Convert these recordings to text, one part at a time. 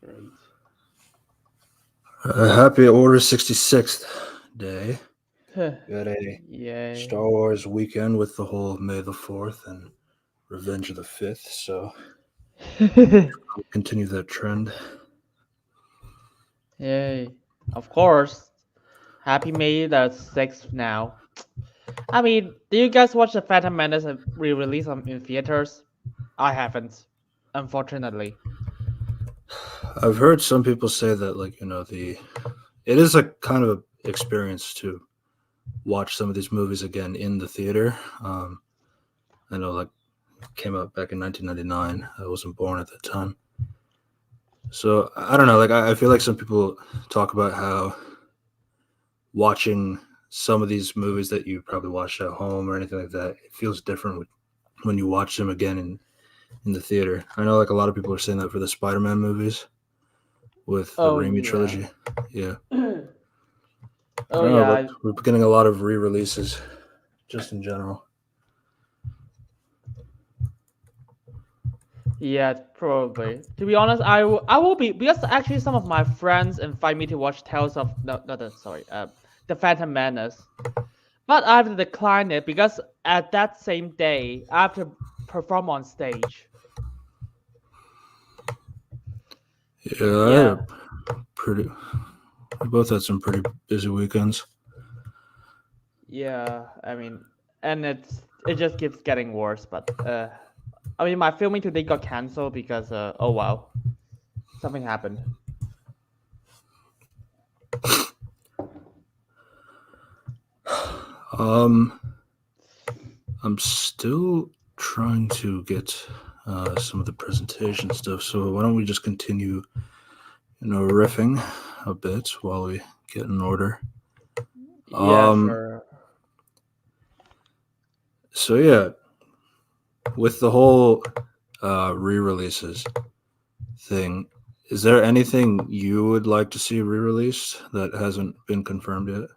Great. Happy Order 66th day. We had a Yay. Star Wars weekend with the whole May the 4th and Revenge of the 5th, so I'll continue that trend. Yay. Of course. Happy May the 6th now. I mean, do you guys watch the Phantom Menace re-release in theaters? I haven't, unfortunately. I've heard some people say that, it is a kind of a experience to watch some of these movies again in the theater. I know, it came out back in 1999. I wasn't born at that time. So, I don't know, I feel like some people talk about how watching some of these movies that you probably watched at home or anything like that, it feels different when you watch them again in the theater. I know a lot of people are saying that for the Spider-Man movies with the Oh Raimi yeah. trilogy. Yeah. I Oh don't know, but yeah. we're getting a lot of re-releases just in general. Yeah, probably. To be honest, I will be because actually some of my friends invite me to watch Tales of the Phantom Menace, but I have to decline it because at that same day I have to perform on stage. Yeah, I had Yeah, pretty. We both had some pretty busy weekends. yeah. I mean, and it just keeps getting worse. But I mean, my filming today got canceled because oh wow, something happened. Um, I'm still trying to get some of the presentation stuff. So why don't we just continue, riffing a bit while we get in order. Yeah, Um, sure. so yeah, with the whole re-releases thing, is there anything you would like to see re-released that hasn't been confirmed yet?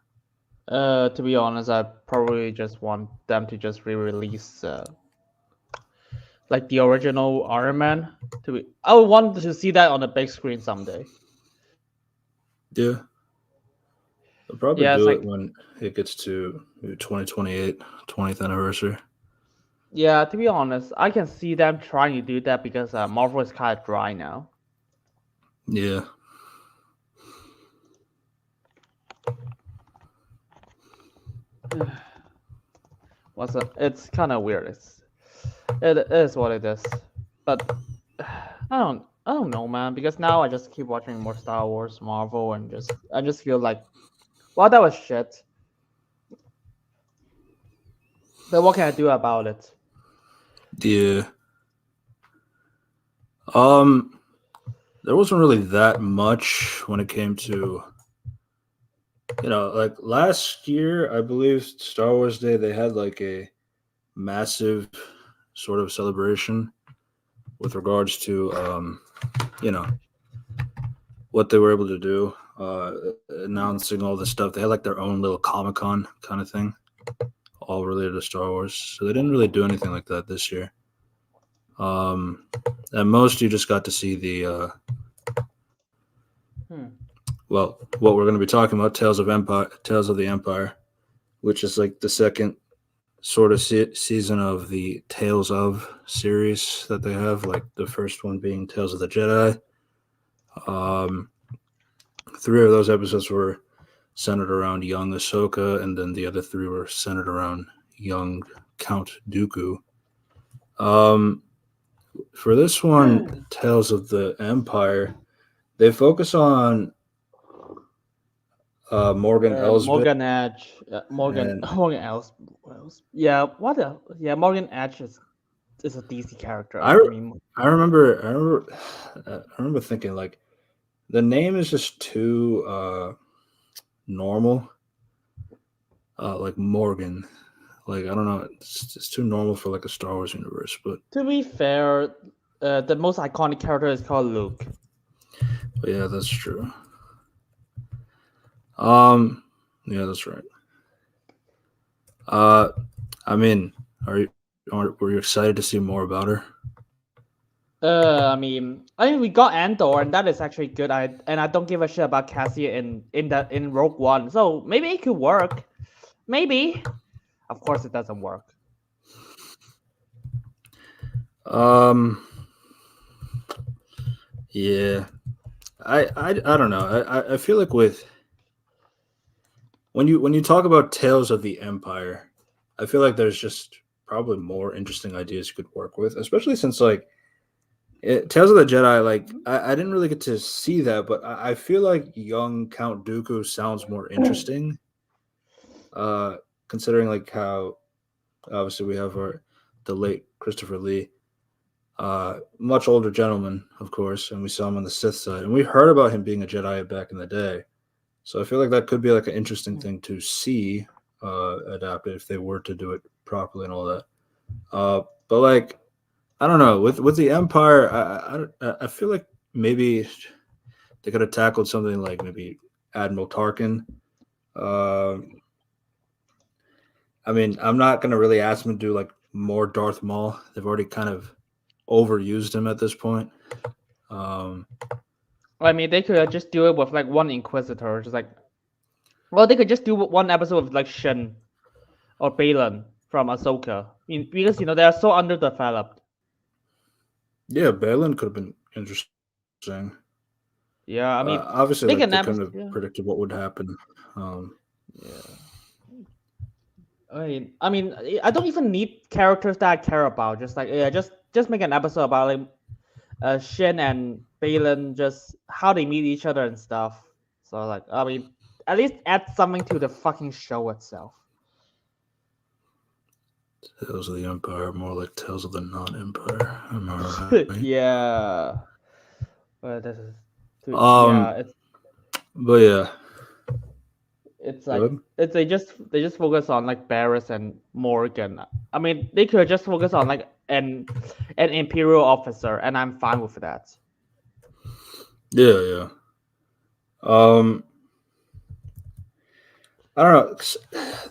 To be honest, I probably just want them to just re-release like the original Iron Man. I would want to see that on the big screen someday. Yeah, they'll probably Yeah, it's do it like when it gets to maybe 2028, 20th anniversary. yeah. To be honest, I can see them trying to do that because Marvel is kind of dry now. Yeah. It's kind of weird. It is what it is, but I don't know, man. Because now I just keep watching more Star Wars, Marvel, and I just feel like, well, that was shit. But what can I do about it? Yeah. Um, there wasn't really that much when it came to, last year, I believe Star Wars Day, they had a massive sort of celebration with regards to, you know, what they were able to do, announcing all this stuff. They had their own little Comic Con kind of thing, all related to Star Wars. So they didn't really do anything like that this year. Um, at most, you just got to see Hmm. what we're going to be talking about, Tales of the Empire, which is the second sort of season of the Tales of series that they have. The first one being Tales of the Jedi. Um, three of those episodes were centered around young Ahsoka, and then the other three were centered around young Count Dooku. Um, for this one, Tales of the Empire, they focus on Morgan Elsbeth Morgan Edge, and Morgan else? Yeah, what the? Yeah, Morgan Edge is a DC character. I I mean, I remember thinking the name is just too normal. Morgan. I don't know. It's too normal for a Star Wars universe. to be fair, the most iconic character is called Luke. But yeah, that's true. Um, yeah, that's right. Uh, I mean, were you excited to see more about her? I mean, we got Andor, and that is actually good. I don't give a shit about Cassie in Rogue One, so maybe it could work. Maybe. Of course, it doesn't work. Um, yeah, I don't know. I feel like with when you talk about Tales of the Empire, I feel like there's just probably more interesting ideas you could work with, especially since like Tales of the Jedi, like I didn't really get to see that, but I feel like young Count Dooku sounds more interesting. Uh, Considering like how obviously we have the late Christopher Lee, much older gentleman, of course, and we saw him on the Sith side, and we heard about him being a Jedi back in the day. So I feel like that could be like an interesting thing to see adapted if they were to do it properly and all that. But like I don't know with the Empire, I feel like maybe they could have tackled something like maybe Admiral Tarkin. Uh, I mean, I'm not gonna really ask them to do like more Darth Maul. They've already kind of overused him at this point. Um, I mean, they could just do it with like one Inquisitor, just like, well, they could just do one episode with like Shin or Balin from Ahsoka. I mean, because they are so underdeveloped. yeah, Balin could have been interesting. Yeah, I mean, Obviously, make like an they couldn't episode. have Yeah, predicted what would happen. Um, yeah. I don't even need characters that I care about. Just like yeah, just make an episode about like Shin and Balin, just how they meet each other and stuff. So like, I mean, at least add something to the fucking show itself. Tales of the Empire, more like Tales of the Non-Empire. Am I right? Yeah, but this is, yeah, Um, but yeah, it's like good. it's they just focus on like Barris and Morgan. I mean, they could just focus on like an Imperial officer, and I'm fine with that. Yeah, yeah. Um, I don't know.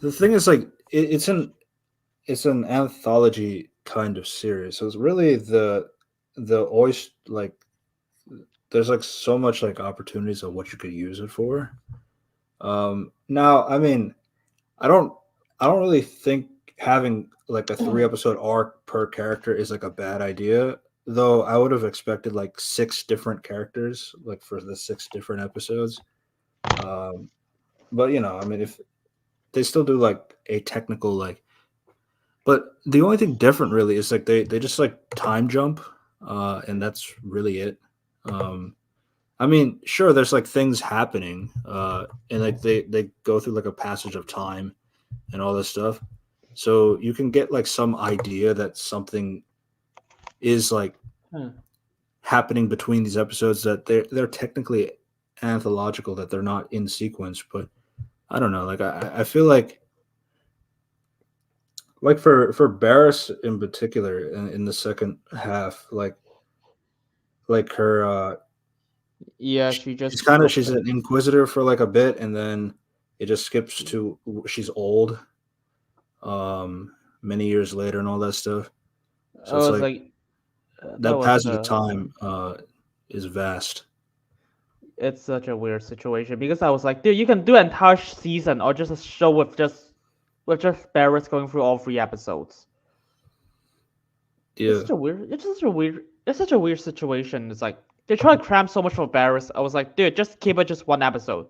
The thing is, like, it's an anthology kind of series, so it's really the oyster like. There's like so much like opportunities of what you could use it for. Now, I mean, I don't I don't really think having like a 3 episode arc per character is like a bad idea. Though I would have expected like 6 different characters like for the 6 different episodes. Um, but I mean, if they still do like a technical like, but the only thing different really is like they just like time jump, and that's really it. Um, I mean, sure, there's like things happening, and like they go through like a passage of time and all this stuff. So you can get like some idea that something is like Hmm. happening between these episodes that they're technically anthological, that they're not in sequence. But I don't know. Like I feel like for Barris in particular in the second half, like her Yeah, she she's just kind of broke she's them. an inquisitor for like a bit, and then it just skips to she's old, many years later and all that stuff. I So it's was like like, that that was passage of time is vast. it's such a weird situation because I was like, dude, you can do an entire season or just a show with just Barris going through all 3 episodes. It's Yeah, such a weird. It's such a weird situation. It's like they try to cram so much for Barris. I was like, dude, just keep it just one episode.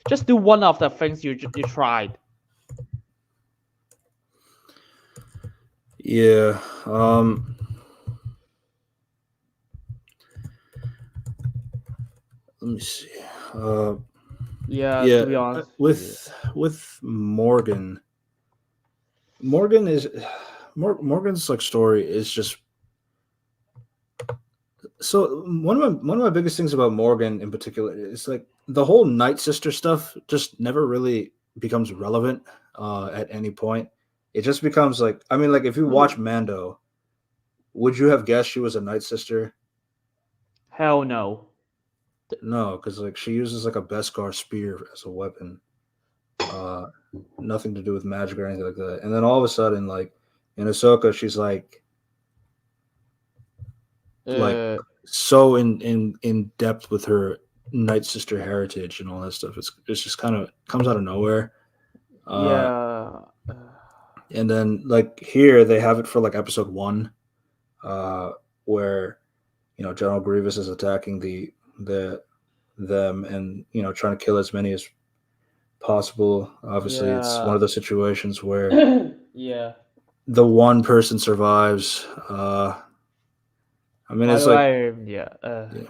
Just do one of the things you tried. yeah. Let me see. Uh, Yeah, yeah, to be honest. Yeah. with Morgan. Morgan is Morgan's like story is just so one of my biggest things about Morgan in particular is like the whole Night Sister stuff just never really becomes relevant at any point. It just becomes like I mean like if you watch Mando, would you have guessed she was a Night Sister? Hell no. No, because like she uses like a Beskar spear as a weapon. Uh, Nothing to do with magic or anything like that. And then all of a sudden, like in Ahsoka, she's like like Uh, so in depth with her Night Sister heritage and all that stuff. It's just kind of comes out of nowhere. Uh, yeah. and then like here they have it for like episode one, uh, where General Grievous is attacking the them and trying to kill as many as possible. Obviously, it's one Yeah. of those situations where Yeah. the one person survives. I mean, By it's the like way, yeah.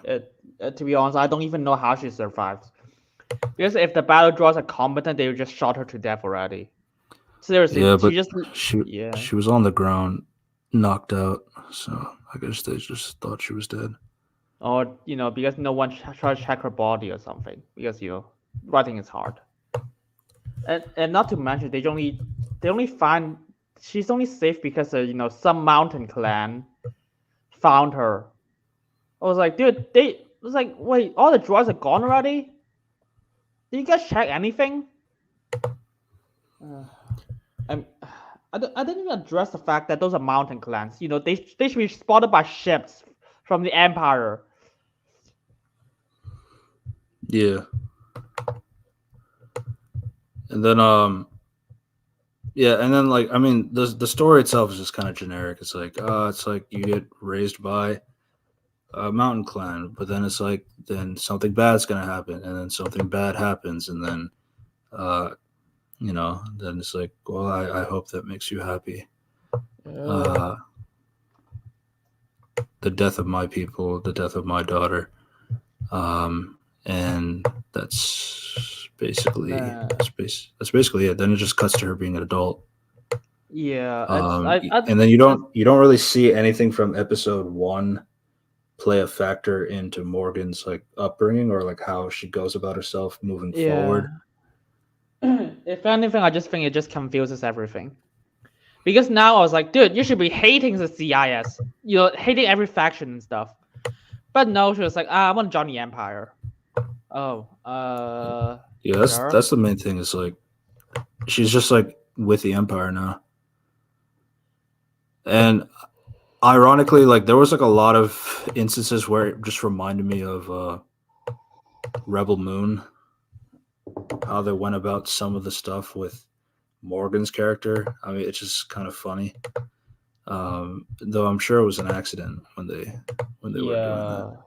yeah, To be honest, I don't even know how she survived. Because if the battle draws are competent, they would just shot her to death already. Seriously, yeah, she but just she yeah. she was on the ground, knocked out. So I guess they just thought she was dead. Or because no one tried to check her body or something. Because writing is hard. And not to mention they only find she's only safe because some mountain clan found her. I was like, dude, they was like, wait, all the drugs are gone already? Did you guys check anything? Uh, I'm, I didn't even address the fact that those are mountain clans. They should be spotted by ships from the Empire. Yeah, and then yeah, and then like I mean the story itself is just kind of generic. It's like you get raised by a mountain clan, but then it's like then something bad's gonna happen, and then something bad happens, and then uh then it's like, well, I hope that makes you happy. Uh, Uh, the death of my people, the death of my daughter, and uh, that's basically it. Then it just cuts to her being an adult. yeah, it's And then you don't really see anything from episode one play a factor into Morgan's like upbringing or like how she goes about herself moving yeah. forward. If anything, I just think it just confuses everything. Because now I was like, dude, you should be hating the CIS, hating every faction and stuff. But no, she was like, I want to join the Empire. Oh, Yeah, sure. that's the main thing. Is like she's just like with the Empire now, and ironically, like there was like a lot of instances where it just reminded me of Rebel Moon, how they went about some of the stuff with Morgan's character. I mean, it's just kind of funny. Though I'm sure it was an accident when they were doing that. Yeah.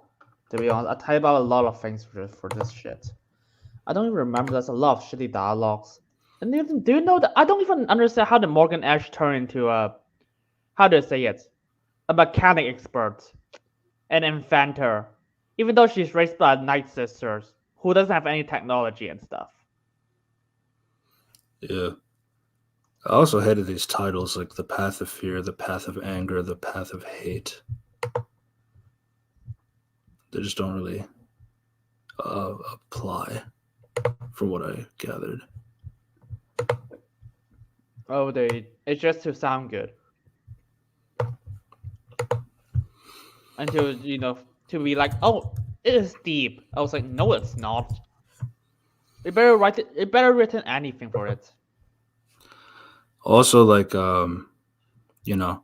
To be honest, I tell you about a lot of things for this shit. I don't even remember. There's a lot of shitty dialogues. And do you know that I don't even understand how the Morgan Ash turned into how do I say it? A mechanic expert, an inventor, even though she's raised by Night Sisters who doesn't have any technology and stuff. Yeah. I also hated these titles like the Path of Fear, the Path of Anger, the Path of Hate. They just don't really apply, from what I gathered. Oh, it's just to sound good. Until to be like, oh, it is deep. I was like, no, it's not. It better write it. It better written anything for it. Also, like you know,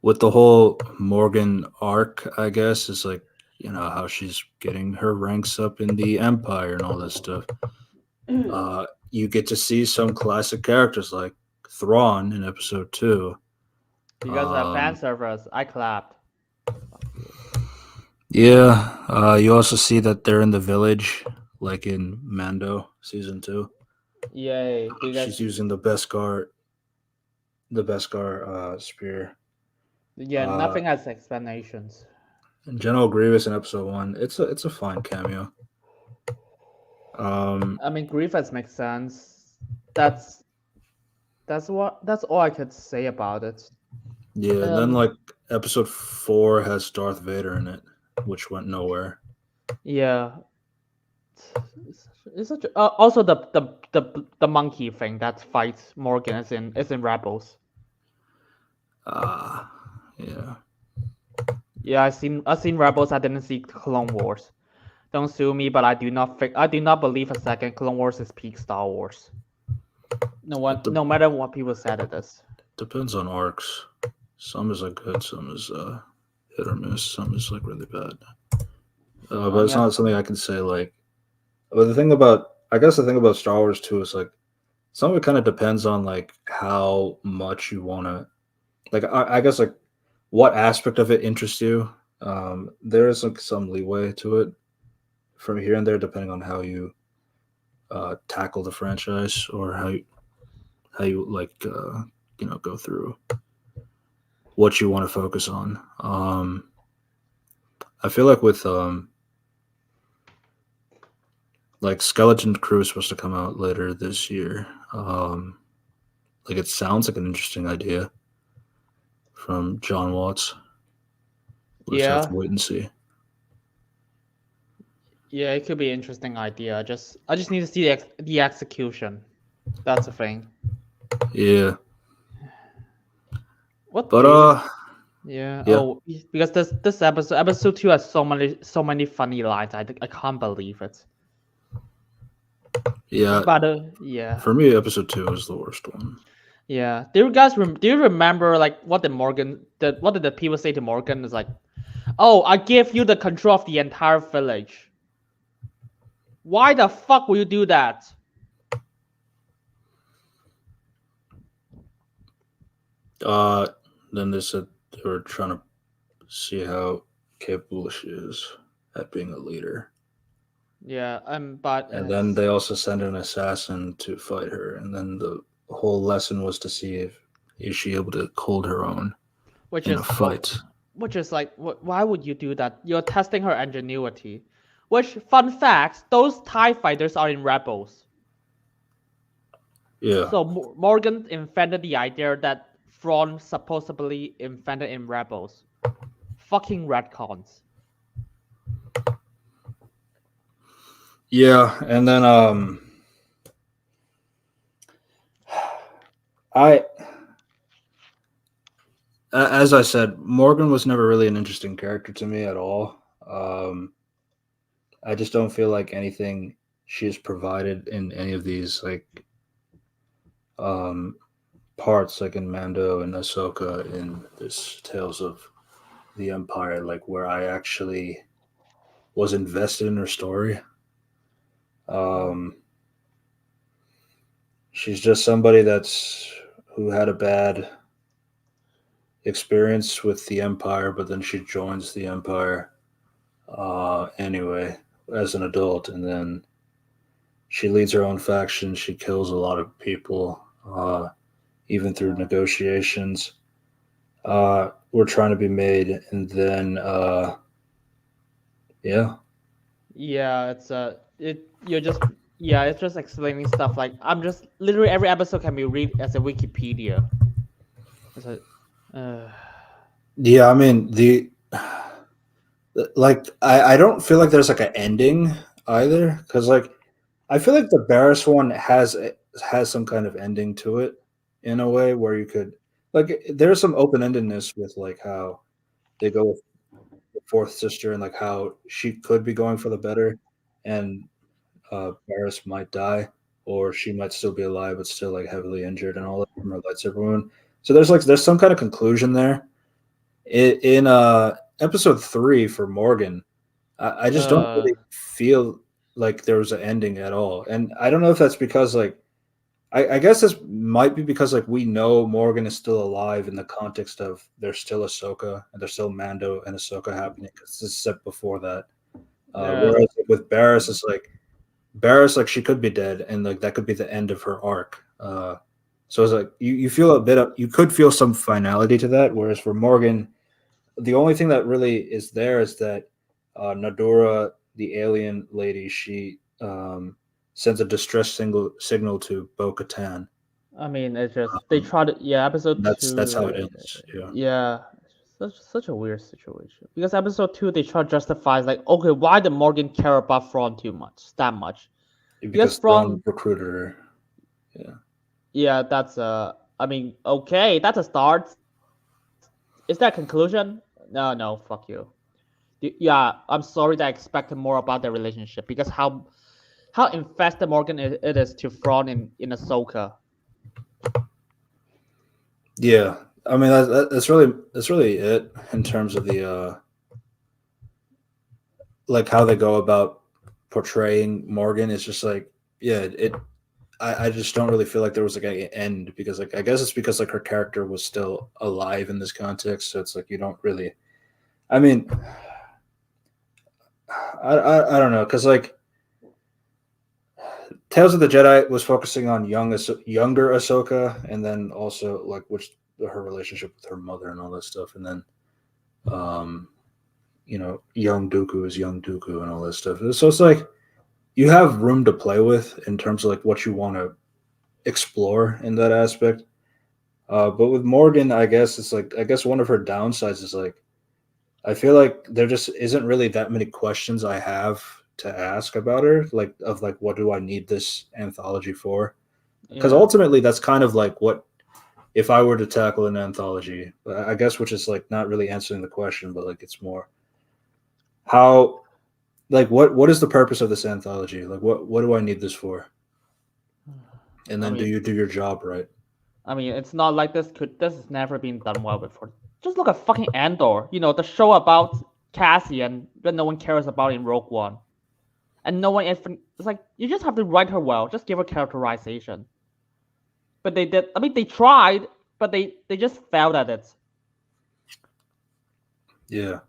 with the whole Morgan arc, I guess is like how she's getting her ranks up in the Empire and all that stuff. You get to see some classic characters like Thrawn in episode 2. Because fan servers, I clapped. Yeah, you also see that they're in the village, like in Mando season 2. Yay! She's Because using the Beskar spear. yeah, Uh, nothing has explanations. and General Grievous in episode 1. It's a fine cameo. I mean, Grievous makes sense. That's that's all I could say about it. Yeah, and then Um, like episode 4 has Darth Vader in it, which went nowhere. yeah. It's such also the monkey thing that fights Morgan is in Rebels. Yeah. Yeah, I seen Rebels. I didn't see Clone Wars. Don't sue me, but I do not believe a second Clone Wars is peak Star Wars. It No matter what people said it is. depends on arcs. Some is good, some is hit or miss. Some is like really bad. Oh, But it's yeah, not something I can say like. But the thing about Star Wars too is like some of it kind of depends on like how much you want to like. I guess like what aspect of it interests you. There is like some leeway to it from here and there, depending on how you tackle the franchise or how you like go through what you want to focus on. I feel like with like Skeleton Crew is supposed to come out later this year. Like it sounds like an interesting idea from John Watts. We'll just have to yeah, wait and see. yeah. It could be an interesting idea. I just need to see the execution. That's the thing. Yeah, What but do you? Yeah. yeah, Oh, because this episode 2 has so many funny lines. I can't believe it. yeah. But yeah, For me, episode 2 is the worst one. yeah. Do you guys do you remember like what did the people say to Morgan? Is like, oh, I give you the control of the entire village. Why the fuck will you do that? Uh, then they said they were trying to see how capable she is at being a leader. Yeah. But And then they also sent an assassin to fight her. And then the whole lesson was to see if is she able to hold her own which in a is what fight. which is like why would you do that? You're testing her ingenuity. Which fun facts, those TIE fighters are in Rebels. Yeah, So Morgan invented the idea that Thrawn supposedly invented in Rebels. Fucking retcons. yeah. And then I as I said, Morgan was never really an interesting character to me at all. I just don't feel like anything she has provided in any of these like um, parts, like in Mando and Ahsoka, in this Tales of the Empire, like where I actually was invested in her story. Um, she's just somebody who had a bad experience with the Empire, but then she joins the Empire anyway as an adult, and then she leads her own faction. She kills a lot of people, even through negotiations. Were trying to be made, and then yeah, Yeah, it's it you're just yeah, it's just explaining stuff like I'm just literally every episode can be read as a Wikipedia. It's a, uh, yeah. I mean the like I don't feel like there's like an ending either because like I feel like the Barris one has some kind of ending to it in a way where you could like there's some open endedness with like how they go with the fourth sister and like how she could be going for the better and Barris might die or she might still be alive but still like heavily injured and all that from her lightsaber wound. So there's some kind of conclusion there. In episode 3 for Morgan, I just don't uh, really feel like there was an ending at all. And I don't know if that's because like I guess this might be because like we know Morgan is still alive in the context of there's still Ahsoka and there's still Mando and Ahsoka happening because this is set before that. uh, Whereas like, with Barris, it's like Barris like she could be dead and like that could be the end of her arc. So it's like you feel a bit of you could feel some finality to that. Whereas for Morgan, the only thing that really is there is that Nadora, the alien lady, she sends a distress signal to Bo Katan. I mean it's just they tried to yeah episode That's how it 2 ends. Yeah, yeah such a weird situation because episode 2 they try to justify like okay why did Morgan care about Thrawn too much that much because because Thrawn Thrawn recruited her. Yeah, yeah that's I mean okay that's a start. Is that a conclusion? No, fuck you. Yeah, I'm sorry that I expected more about their relationship because how invested Morgan it is to Thrawn in Ahsoka. yeah. I mean, that's really it in terms of the like how they go about portraying Morgan. It's just like, yeah, I just don't really feel like there was like an end because like I guess it's because like her character was still alive in this context, so it's like you don't really. I mean, I don't know because like Tales of the Jedi was focusing on younger Ahsoka, and then also like which her relationship with her mother and all that stuff, and then um, young Dooku is young Dooku and all that stuff. So it's like you have room to play with in terms of like what you want to explore in that aspect. But with Morgan, I guess it's like I guess one of her downsides is like I feel like there just isn't really that many questions I have to ask about her, like of like what do I need this anthology for? Because Yeah. ultimately that's kind of like what if I were to tackle an anthology, I guess, which is like not really answering the question, but like it's more how like what is the purpose of this anthology? Like what do I need this for? And I then do mean, you do your job right? it's not like this has never been done well before. Just look at fucking Andor. The show about Cassian that no one cares about in Rogue One, and no one even. It's like you just have to write her well. Just give her characterization. But they did. I mean, they tried, but they just failed at it. Yeah.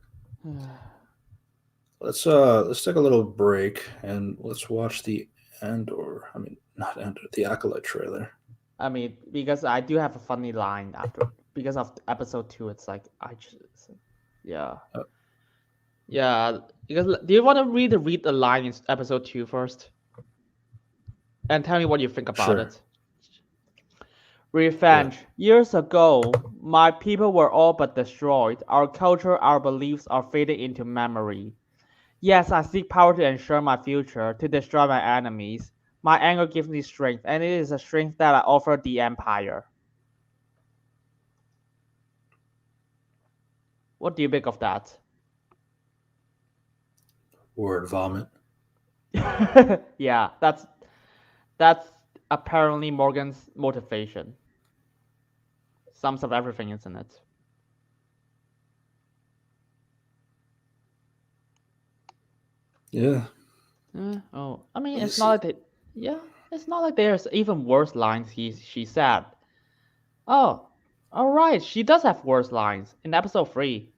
Let's take a little break and let's watch the Andor. I mean, not Andor, the Acolyte trailer. I mean, because I do have a funny line after because of episode 2. It's like I just yeah. Uh, Yeah, because do you want to read the line in episode 2 first, and tell me what you think about sure. it? Yeah. Revenge. Years ago, my people were all but destroyed. Our culture, our beliefs are fading into memory. Yes, I seek power to ensure my future, to destroy my enemies. My anger gives me strength, and it is a strength that I offer the Empire. What do you think of that? Word vomit. Yeah, that's apparently Morgan's motivation. Sums up everything, isn't it? Yeah. Oh, I mean, it's Let's not see. like yeah, it's not like there's even worse lines she said. Oh, all right, she does have worse lines in episode 3.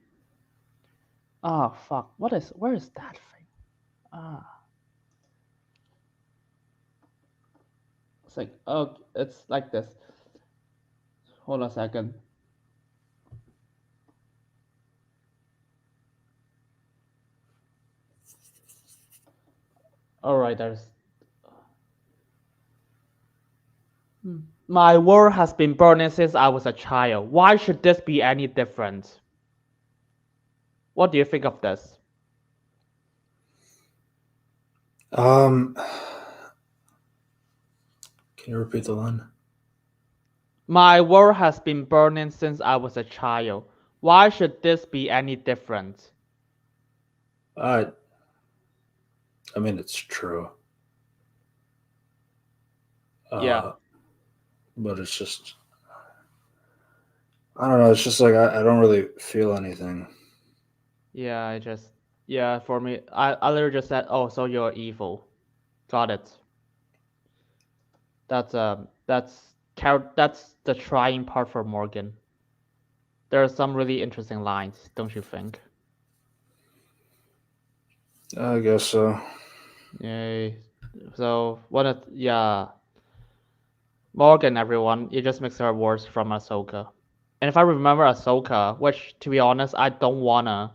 Oh fuck, where is that thing? Ah, it's like it's like this. Hold on a second. All right, there's. My world has been burning since I was a child. Why should this be any different? What do you think of this? Um, can you repeat the line? My world has been burning since I was a child. Why should this be any different? I I mean it's true. Yeah, Uh, but it's just I don't know. It's just like I don't really feel anything. yeah, yeah, for me, I literally just said, oh, so you're evil. Got it. That's the trying part for Morgan. There are some really interesting lines, don't you think? I guess so. Yay. So yeah, Morgan, everyone, it just makes her worse from Ahsoka. And if I remember Ahsoka, which to be honest, I don't wanna,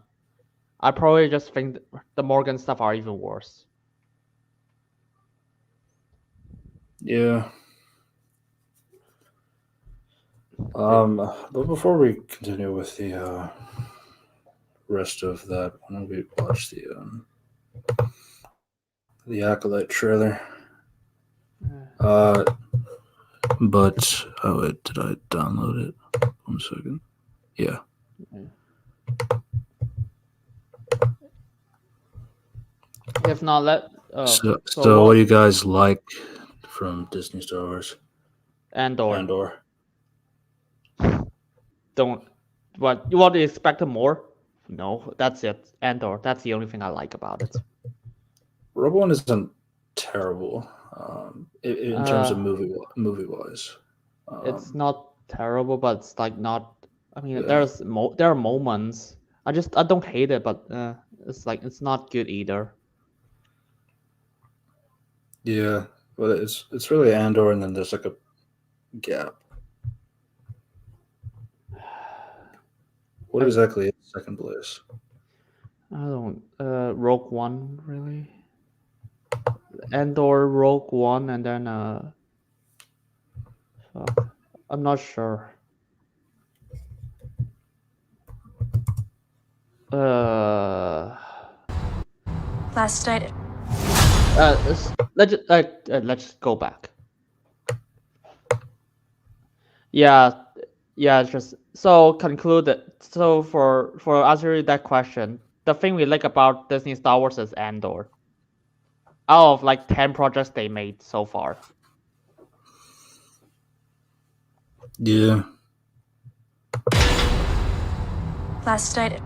I probably just think the Morgan stuff are even worse. Yeah. But before we continue with the rest of that, why don't we watch the Acolyte trailer? Uh, but oh wait, did I download it? 1 second. Yeah. If not, So what do you guys like from Disney Star Wars? Andor. Andor. don't. What you want to expect more? No, that's it. Andor. That's the only thing I like about it. Rogue One isn't terrible in terms of Uh, movie wise. it's not terrible, but it's like not. I mean, Yeah, there are moments. I don't hate it, but it's like it's not good either. yeah, but it's really Andor, and then there's like a gap. What I exactly is second place? I don't. Rogue One really. Andor, Rogue One, and then fuck. I'm not sure. Uh, Last night, let's just go back. Yeah, yeah. Just so concluded. So for answering that question, the thing we like about Disney Star Wars is Andor. Out of like 10 projects they made so far. Yeah, last night,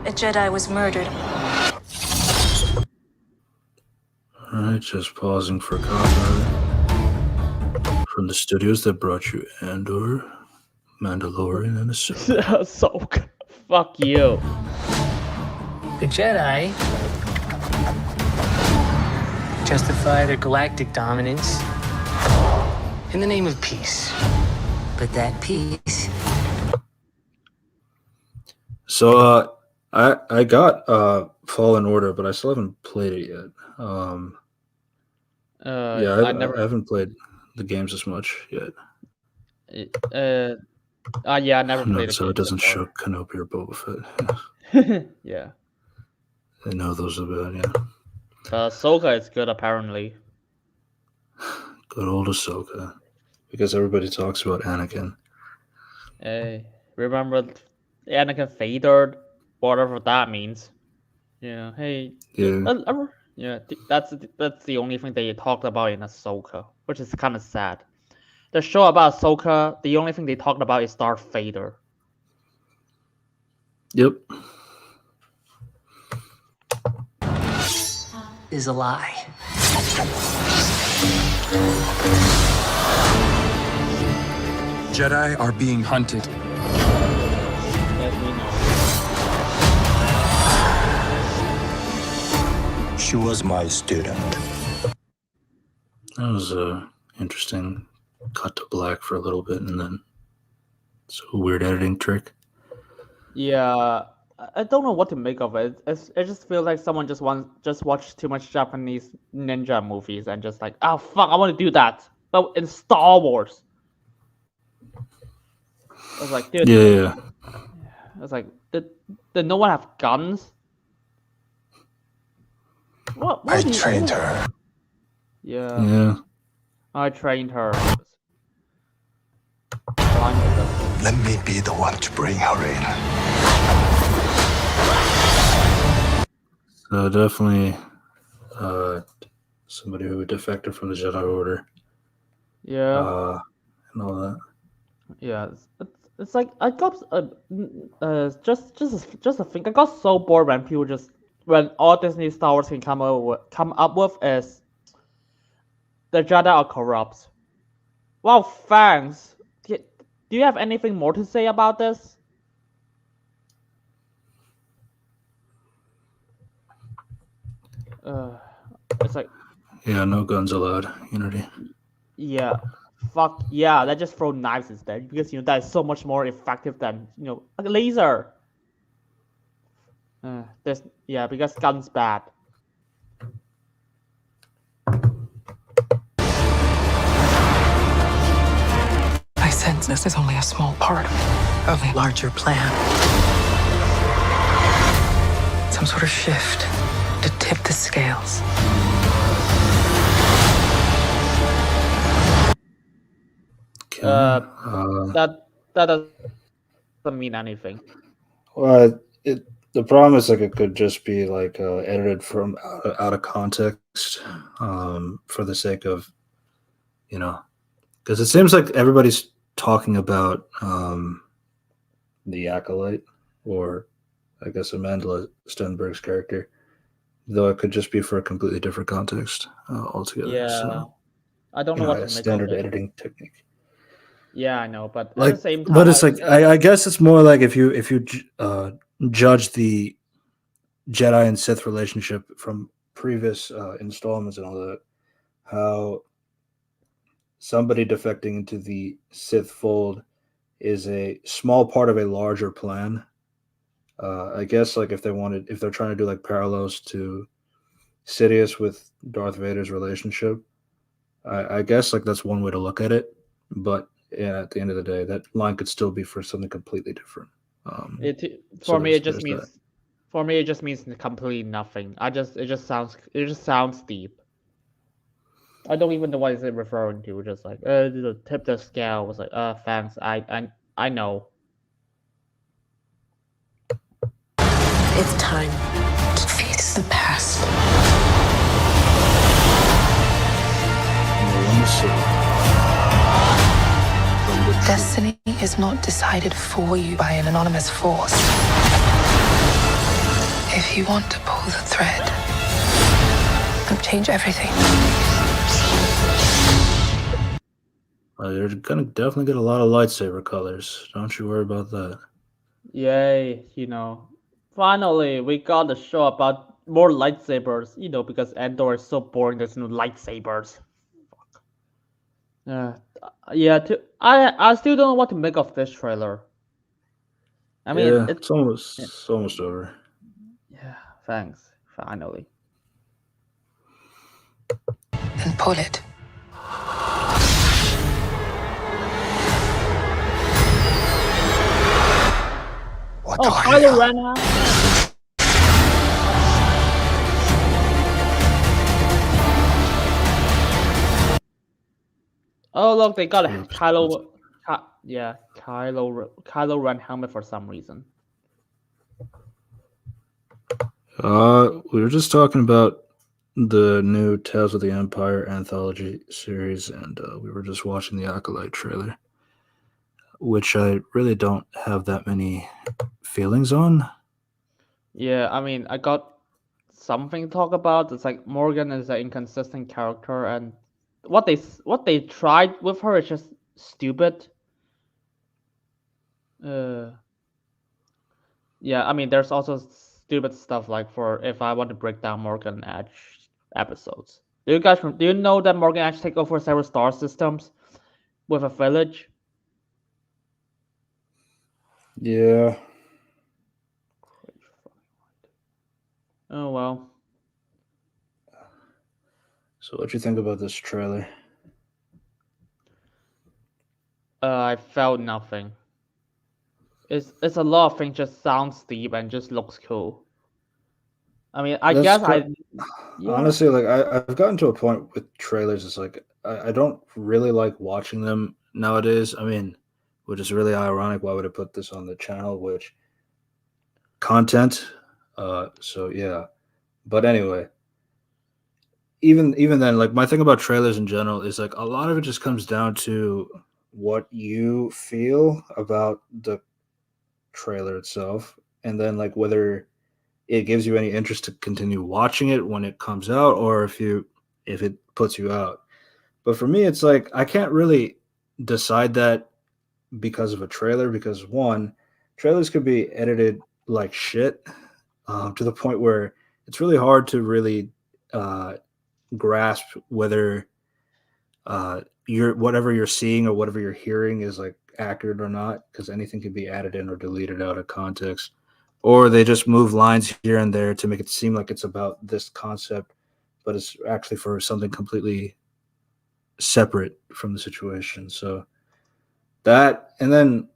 a Jedi was murdered. all right. Just pausing for copyright from the studios that brought you Andor, Mandalorian, and Ahsoka. So fuck you. The Jedi justify their galactic dominance in the name of peace. But that peace. So I got Fallen Order, but I still haven't played it yet. Yeah, I I never. haven't played the games as much yet. Yeah, I never played Not the so game it doesn't before. show Kenobi or Boba Fett. Yeah, I know those about, yeah. but Ahsoka is good apparently. Good old Ahsoka. Because everybody talks about Anakin. Hey, remember Anakin Vader, whatever that means. Yeah. Hey. Yeah. Yeah. That's the only thing they talked about in Ahsoka, which is kind of sad. The show about Ahsoka, the only thing they talked about is Darth Vader. Yep. Is a lie. Jedi are being hunted. Yes, we know. She was my student. That was a interesting cut to black for a little bit, and then it's a weird editing trick. Yeah, I don't know what to make of it. It just feels like someone just watched too much Japanese ninja movies and just like, oh fuck, I want to do that, but in Star Wars. I was like, dude. Yeah. I was like, did no one have guns? What I do you trained do? her. Yeah, Yeah. I trained her. Let me be the one to bring her in. So definitely somebody who defected from the Jedi Order. Yeah. And all that. Yeah, it's like I got just a thing. I got so bored when all Disney Star Wars can come up with is the Jedi are corrupt. Wow, thanks. Do you have anything more to say about this? It's like, Yeah, no guns allowed. Unity. yeah, fuck yeah, let's just throw knives instead because that is so much more effective than a laser. Because guns bad. I sense this is only a small part of a larger plan. Some sort of shift to tip the scales. Okay. That doesn't mean anything. Well, the problem is like it could just be like edited from out of context for the sake of, because it seems like everybody's talking about the Acolyte, or I guess Amanda Stenberg's character, though it could just be for a completely different context altogether. Yeah, So, I don't know what a to make of standard it. editing technique. Yeah, I know, but at the Like, same but time, it's like I guess it's more like if you judge the Jedi and Sith relationship from previous installments and all that, how somebody defecting into the Sith fold is a small part of a larger plan. I guess like if they're trying to do like parallels to Sidious with Darth Vader's relationship, I guess like that's one way to look at it. But yeah, at the end of the day, that line could still be for something completely different. So for me it there's that. it just means completely nothing. It just sounds deep. I don't even know what is it referring to. Just like the tip the scale was like thanks. I know. It's time to face the past. Destiny is not decided for you by an anonymous force. If you want to pull the thread and change everything, You're gonna definitely get a lot of lightsaber colors. Don't you worry about that. Yay, finally we got a show about more lightsabers. Because Andor is so boring. There's no lightsabers. Uh, yeah. I still don't know what to make of this trailer. I mean, Yeah, it. it's almost over. Yeah. Thanks. Finally. and pull it. What Oh, are Kylo you? Ren out. Oh look, they got a Kylo Ren helmet for some reason. We were just talking about the new Tales of the Empire anthology series, and we were just watching the Acolyte trailer, which I really don't have that many feelings on. Yeah, I mean, I got something to talk about. It's like Morgan is an inconsistent character, and what they tried with her is just stupid. Uh, yeah, I mean, there's also stupid stuff like for if I want to break down Morgan Edge episodes. Do you know that Morgan Edge take over several star systems with a village? Yeah. Oh well. So, what you think about this trailer? I felt nothing. It's a lot of things just sounds deep and just looks cool. I mean, I That's guess co- yeah. Honestly, like I've gotten to a point with trailers. It's like I don't really like watching them nowadays. I mean, which is really ironic. Why would I put this on the channel? Which content? So yeah. But anyway, even then, like my thing about trailers in general is like a lot of it just comes down to what you feel about the trailer itself, and then like whether it gives you any interest to continue watching it when it comes out, or if it puts you out. But for me, it's like I can't really decide that because of a trailer, because one, trailers could be edited like shit, to the point where it's really hard to really uh, grasp whether whatever you're seeing or whatever you're hearing is like accurate or not, because anything can be added in or deleted out of context, or they just move lines here and there to make it seem like it's about this concept, but it's actually for something completely separate from the situation. So that, and then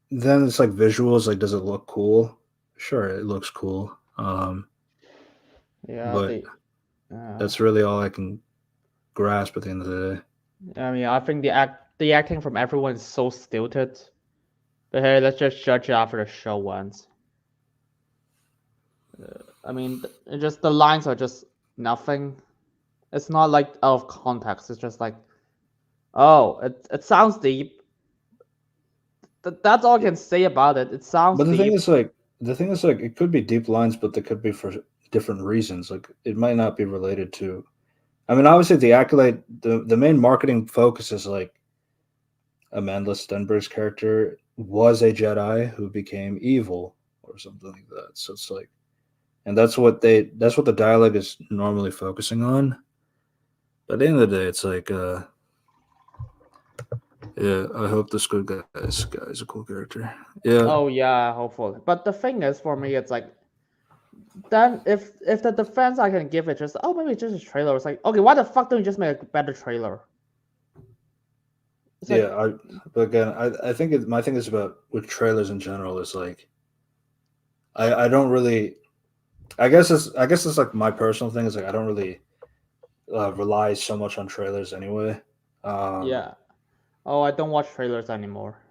it's like visuals. Like, does it look cool? Sure, it looks cool. Yeah, But that's really all I can grasp at the end of the day. I mean, I think the acting from everyone is so stilted. But hey, let's just judge it after the show once. I mean, just the lines are just nothing. It's not like out of context. It's just like Oh, it sounds deep. That's all I can say about it. It sounds But deep. the thing is like it could be deep lines, but they could be for different reasons. Like it might not be related to. I mean, obviously, the Acolyte, the main marketing focus is like Amanda Stenberg's character was a Jedi who became evil or something like that. So it's like, and that's what the dialogue is normally focusing on. But at the end of the day, it's like, yeah, I hope this good guy's a cool character. Yeah, Oh yeah, hopefully. But the thing is, for me, it's like then if the defense I can give it just maybe it's just a trailer. It's like okay, why the fuck don't you just make a better trailer? It's like yeah. But again, I think my thing is about with trailers in general is like, I don't really. I guess it's like my personal thing is like I don't really rely so much on trailers anyway. Um, yeah. Oh, I don't watch trailers anymore.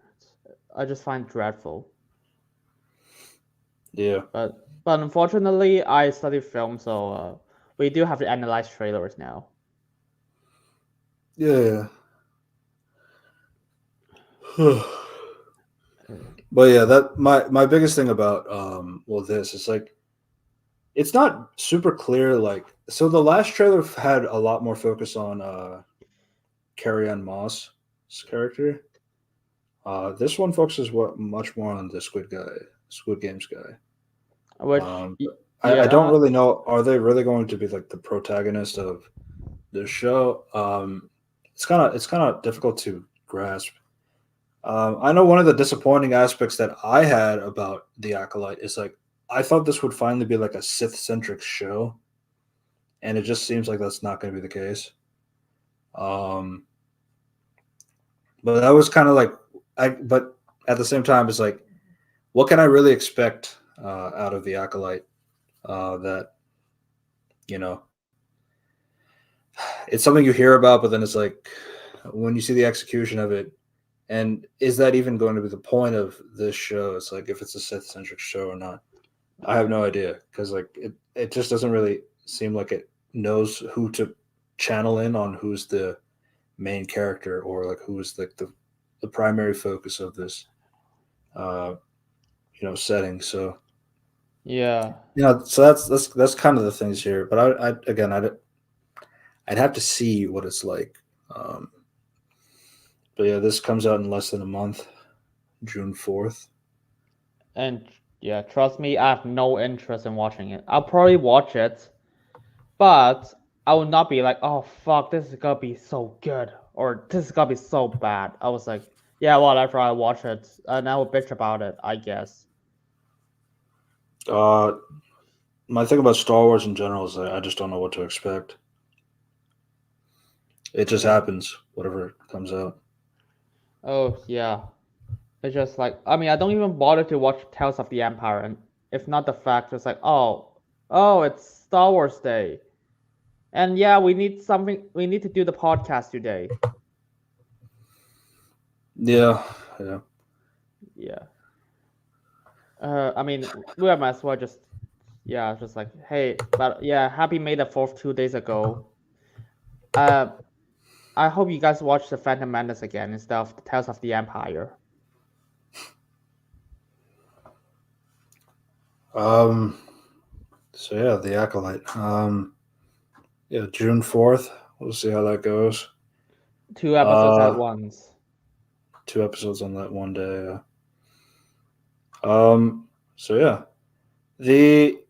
I just find it dreadful. yeah, But unfortunately, I study film, so we do have to analyze trailers now. yeah. But yeah, that my biggest thing about well this is like it's not super clear like so the last trailer had a lot more focus on Carrie Ann Moss's character. This one focuses what much more on the Squid Games guy. Which, I don't yeah, really know. Are they really going to be like the protagonist of the show? It's kind of difficult to grasp. I know one of the disappointing aspects that I had about the Acolyte is like I thought this would finally be like a Sith centric show, and it just seems like that's not going to be the case. Um, but that was kind of like but at the same time, it's like, what can I really expect out of the Acolyte? That you know, it's something you hear about, but then it's like when you see the execution of it, and is that even going to be the point of this show? It's like if it's a Sith centric show or not. I have no idea because like it just doesn't really seem like it knows who to channel in on who's the main character or like who's like the primary focus of this uh setting. So yeah. so that's kind of the things here. But I again I'd have to see what it's like. Um, but yeah, this comes out in less than a month, June 4th. And yeah, trust me, I have no interest in watching it. I'll probably watch it, but I will not be like, oh fuck, this is gonna be so good or this is gonna be so bad. I was like, yeah, whatever, I watch it and I will bitch about it, I guess. Uh, my thing about Star Wars in general is that I just don't know what to expect. It just happens, whatever comes out. Oh yeah. It's just like I don't even bother to watch Tales of the Empire, and if not the fact, it's like it's Star Wars Day, and yeah, we need something. We need to do the podcast today. Yeah, yeah. Yeah. We might as well just just like hey, but yeah, Happy May the 4th 2 days ago. Uh, I hope you guys watch the Phantom Menace again instead of the Tales of the Empire. Um. So yeah, the Acolyte. Yeah, June 4th. We'll see how that goes. 2 episodes at once. 2 episodes on that one day. So yeah, the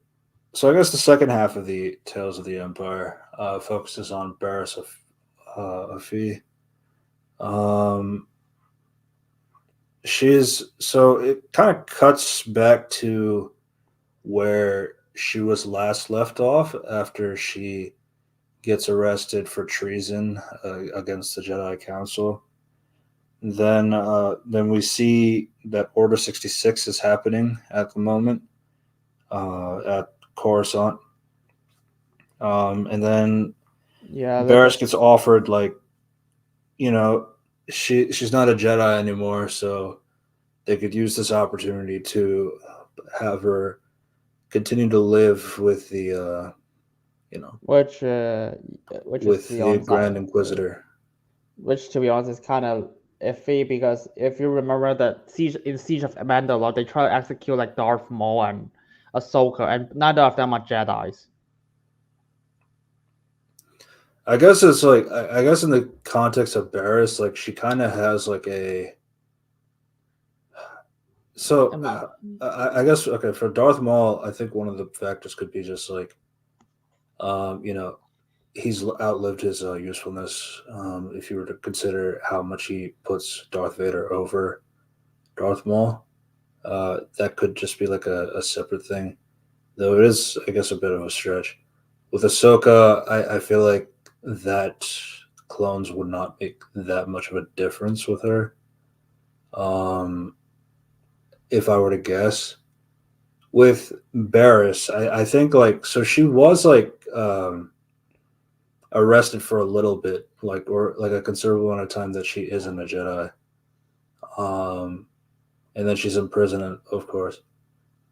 so I guess the second half of the Tales of the Empire focuses on Barriss Afi. Um, she's so it kind of cuts back to where she was last left off after she gets arrested for treason against the Jedi Council. Then we see that Order 66 is happening at the moment at Coruscant. And then Yeah, Barriss gets offered like, she's not a Jedi anymore, so they could use this opportunity to have her continue to live with the which is with the the on-site. Grand Inquisitor. which to be honest is kind of iffy because if you remember that Siege of Mandalore, they try to execute like Darth Maul and Ahsoka, and neither of them are Jedi's. I guess it's like I guess in the context of Barris, like she kind of has like a. So I mean, I guess okay for Darth Maul, I think one of the factors could be just like, he's outlived his usefulness. If you were to consider how much he puts Darth Vader over Darth Maul, that could just be like a separate thing. Though it is, I guess, a bit of a stretch. With Ahsoka, I feel like that clones would not make that much of a difference with her. If I were to guess. With Barris, I think like so she was like arrested for a little bit, like or like a considerable amount of time that she isn't a Jedi. And then she's in prison, of course.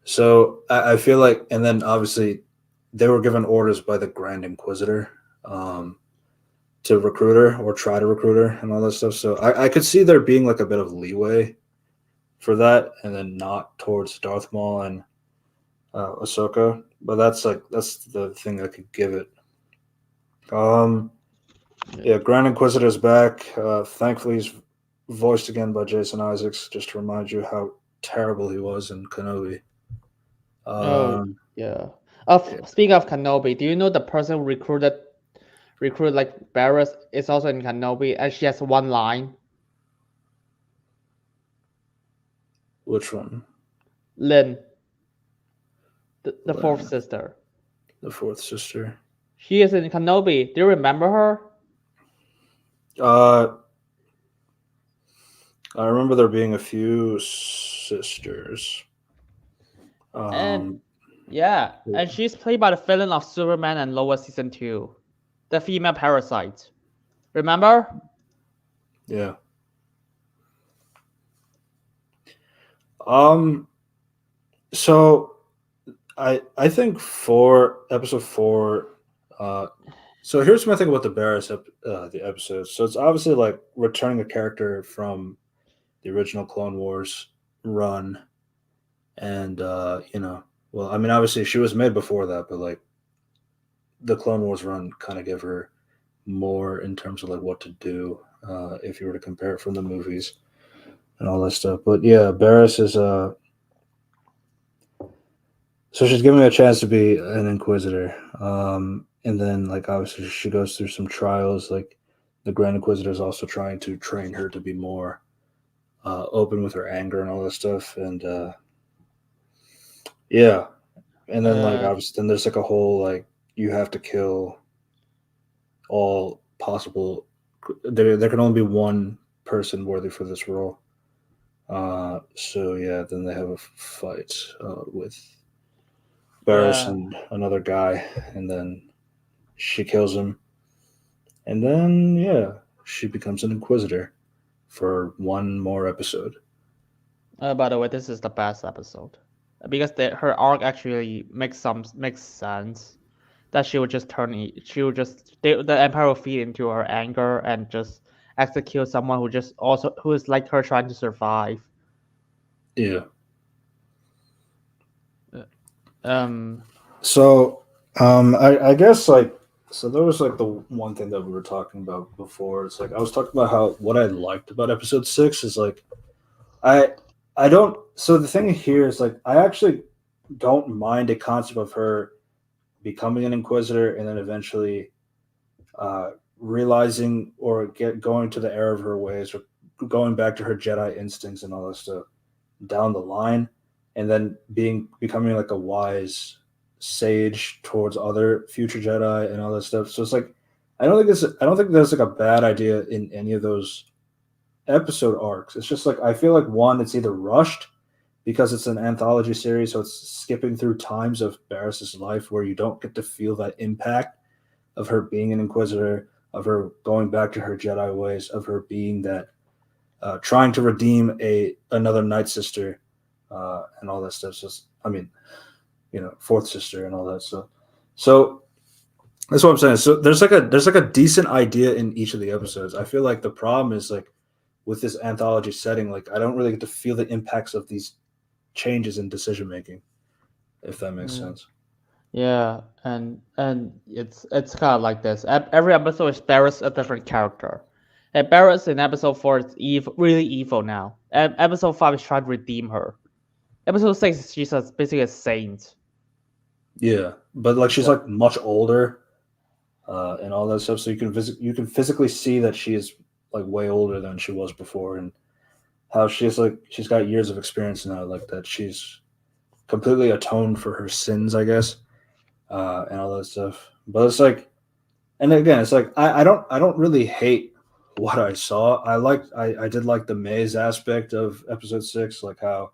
So I feel like, and then obviously they were given orders by the Grand Inquisitor to recruit her or try to recruit her and all that stuff. So I could see there being like a bit of leeway for that, and then not towards Darth Maul and Ahsoka. But that's the thing I could give it. Yeah, Grand Inquisitor's back. Thankfully, he's voiced again by Jason Isaacs. Just to remind you how terrible he was in Kenobi. yeah. Speaking of Kenobi, do you know the person who recruited like Barris is also in Kenobi, and she has one line. Which one? Lynn, the Lynn. fourth sister. The fourth sister. She is in Kenobi. Do you remember her? I remember there being a few sisters. And yeah, and she's played by the villain of Superman and Lois season 2, the female parasite. Remember? Yeah. So I think for episode 4, so here's my thing about the Barris the episode. So it's obviously like returning a character from the original Clone Wars run, and well, I mean, obviously she was made before that, but like the Clone Wars run kind of gave her more in terms of like what to do if you were to compare it from the movies and all that stuff. But yeah, Barris is so she's given me a chance to be an Inquisitor. And then like obviously she goes through some trials. Like the Grand Inquisitor is also trying to train her to be more open with her anger and all that stuff. And yeah. And then like obviously then there's like a whole like you have to kill all possible. There can only be one person worthy for this role. So yeah, then they have a fight with Barris and another guy, and then she kills him, and then yeah, she becomes an Inquisitor for one more episode. By the way, this is the best episode because her arc actually makes sense. That she would just the Empire will feed into her anger and just execute someone who is like her trying to survive. Yeah. So I guess like so there was like the one thing that we were talking about before. It's like I was talking about how what I liked about episode 6 is like I don't so the thing here is like I actually don't mind a concept of her becoming an Inquisitor and then eventually realizing or going to the error of her ways or going back to her Jedi instincts and all that stuff down the line, and then becoming like a wise sage towards other future Jedi and all that stuff. So it's like I don't think there's like a bad idea in any of those episode arcs. It's just like I feel like one, it's either rushed because it's an anthology series, so it's skipping through times of Barris's life where you don't get to feel that impact of her being an Inquisitor, of her going back to her Jedi ways, of her being that trying to redeem another Night Sister and all that stuff. So I mean, fourth sister and all that stuff. So That's what I'm saying. So there's like a decent idea in each of the episodes. I feel like the problem is like with this anthology setting, like I don't really get to feel the impacts of these changes in decision making, if that makes Mm. sense. Yeah, and it's kind of like this. Every episode is Barrett's a different character. And Barrett's in episode 4 is evil, really evil now. And episode 5 is trying to redeem her. Episode 6, she's basically a saint. Yeah, but like she's So, like much older, and all that stuff. So you can physically see that she is like way older than she was before, and how she's got years of experience now, like that she's completely atoned for her sins, I guess, and all that stuff. But it's like, and again, it's like I don't really hate what I saw. I did like the maze aspect of episode 6, like how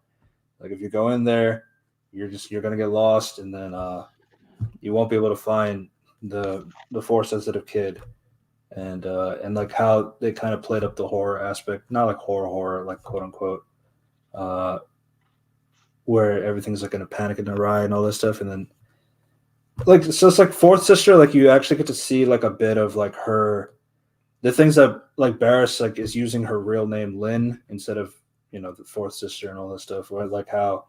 like if you go in there, you're gonna get lost, and then you won't be able to find the force sensitive kid, and like how they kind of played up the horror aspect, not like horror, like quote unquote, uh, where everything's like in a panic and a riot and all this stuff, and then like so it's like fourth sister, like you actually get to see like a bit of like her the things that like Barris like is using her real name Lynn instead of the fourth sister and all this stuff, where like how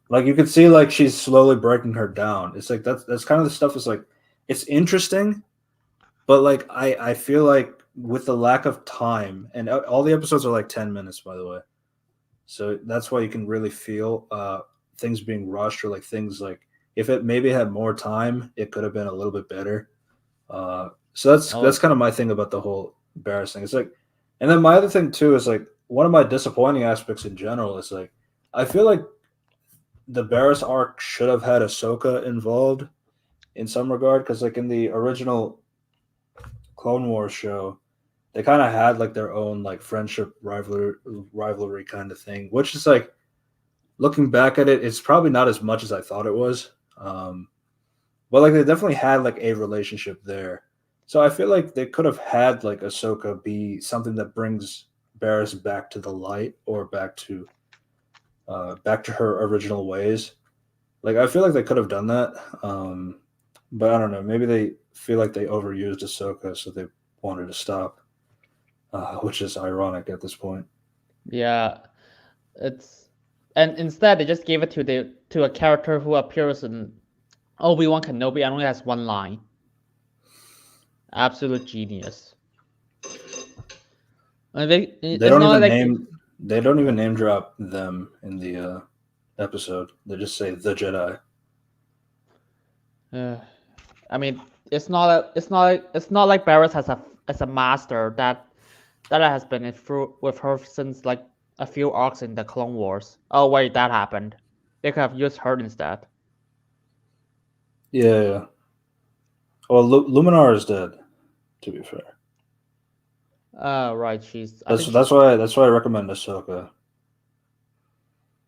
like you can see like she's slowly breaking her down. It's like that's kind of the stuff is like it's interesting, but like I feel like with the lack of time, and all the episodes are like 10 minutes by the way, so that's why you can really feel things being rushed, or like things like if it maybe had more time it could have been a little bit better. So that's kind of my thing about the whole Barris thing. It's like, and then my other thing too is like one of my disappointing aspects in general is like I feel like the Barris arc should have had Ahsoka involved in some regard, because like in the original Clone Wars show, they kind of had like their own like friendship rivalry kind of thing, which is like looking back at it, it's probably not as much as I thought it was. But like they definitely had like a relationship there. So I feel like they could have had like Ahsoka be something that brings Barris back to the light, or back to her original ways. Like I feel like they could have done that, but I don't know. Maybe they feel like they overused Ahsoka, so they wanted to stop, which is ironic at this point. yeah, it's and instead they just gave it to a character who appears in Obi-Wan Kenobi and only has one line. Absolute genius. And They it's don't not even like name they don't even name drop them in the episode. They just say the Jedi. I mean, it's not like Barris has a master that has been through with her since like a few arcs in the Clone Wars. Oh wait, that happened. They could have used her instead. Yeah. Well, Luminar is dead. To be fair, Right. I think that's why I recommend Ahsoka.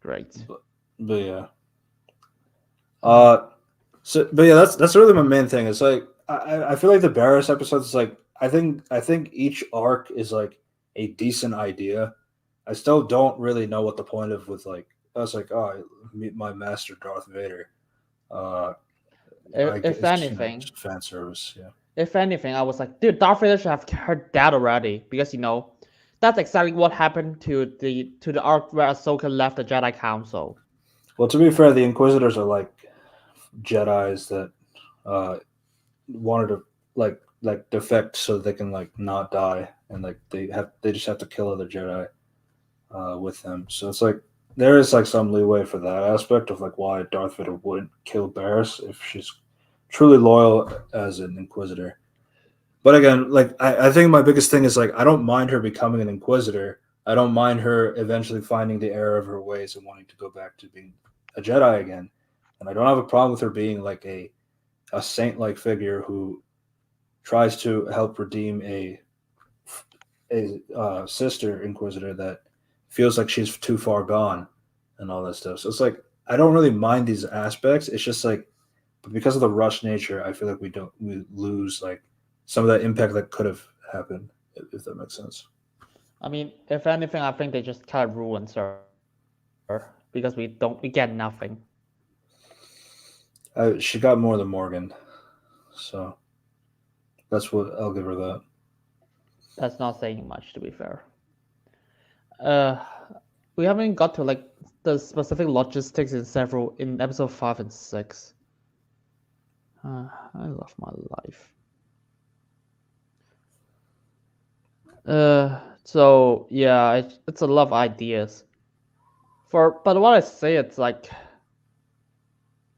great. But yeah. But yeah, that's really my main thing. It's like I feel like the Barris episodes is like I think each arc is like a decent idea. I still don't really know what the point of with like I was like, oh, I meet my master Darth Vader. If anything, just fan service. Yeah. if anything, I was like, dude, Darth Vader should have her dad already because that's exactly what happened to the arc where Ahsoka left the Jedi Council. Well, to be fair, the Inquisitors are like Jedis that wanted to like defect so they can like not die, and like they just have to kill other Jedi with them. So it's like there is like some leeway for that aspect of like why Darth Vader wouldn't kill Barris if she's truly loyal as an Inquisitor. But again, like I think my biggest thing is like I don't mind her becoming an Inquisitor. I don't mind her eventually finding the error of her ways and wanting to go back to being a Jedi again. And I don't have a problem with her being like a saint-like figure who tries to help redeem a sister Inquisitor that feels like she's too far gone and all that stuff. So it's like I don't really mind these aspects. It's just like, but because of the rush nature, I feel like we lose like some of that impact that could have happened, if that makes sense. I mean, if anything, I think they just kind of ruined her because we get nothing. She got more than Morgan. So that's what I'll give her that. That's not saying much, to be fair. We haven't got to like the specific logistics in episode 5 and 6. I love my life. So yeah, it's a lot of ideas. But what I say, it's like,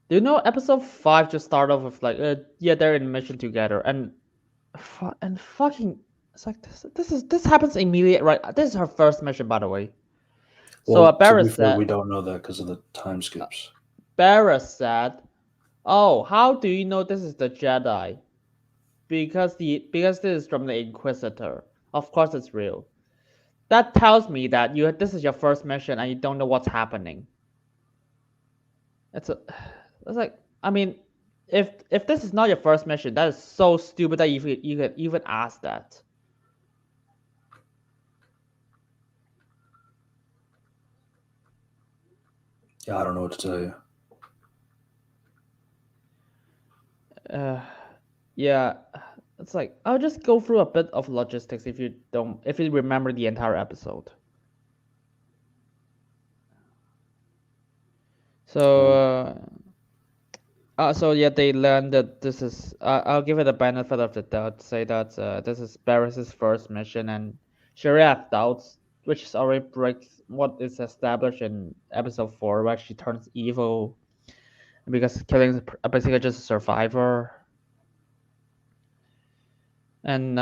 do you know episode 5 just start off with like, yeah, they're in mission together, and fucking, it's like this happens immediately, right? This is her first mission, by the way. Well, So to Barra be fair, said, we don't know that because of the time skips. "Oh, how do you know this is the Jedi? Because this is from the Inquisitor. Of course, it's real. That tells me that this is your first mission and you don't know what's happening. It's like, I mean, if this is not your first mission, that is so stupid that you could even ask that." Yeah, I don't know what to tell you. Yeah, it's like, I'll just go through a bit of logistics if you remember the entire episode. So so yeah, they learned that this is. I'll give it a benefit of the doubt. Say that this is Barris's first mission, and she already has doubts, which already breaks what is established in episode 4, where she turns evil because killing is basically just a survivor. And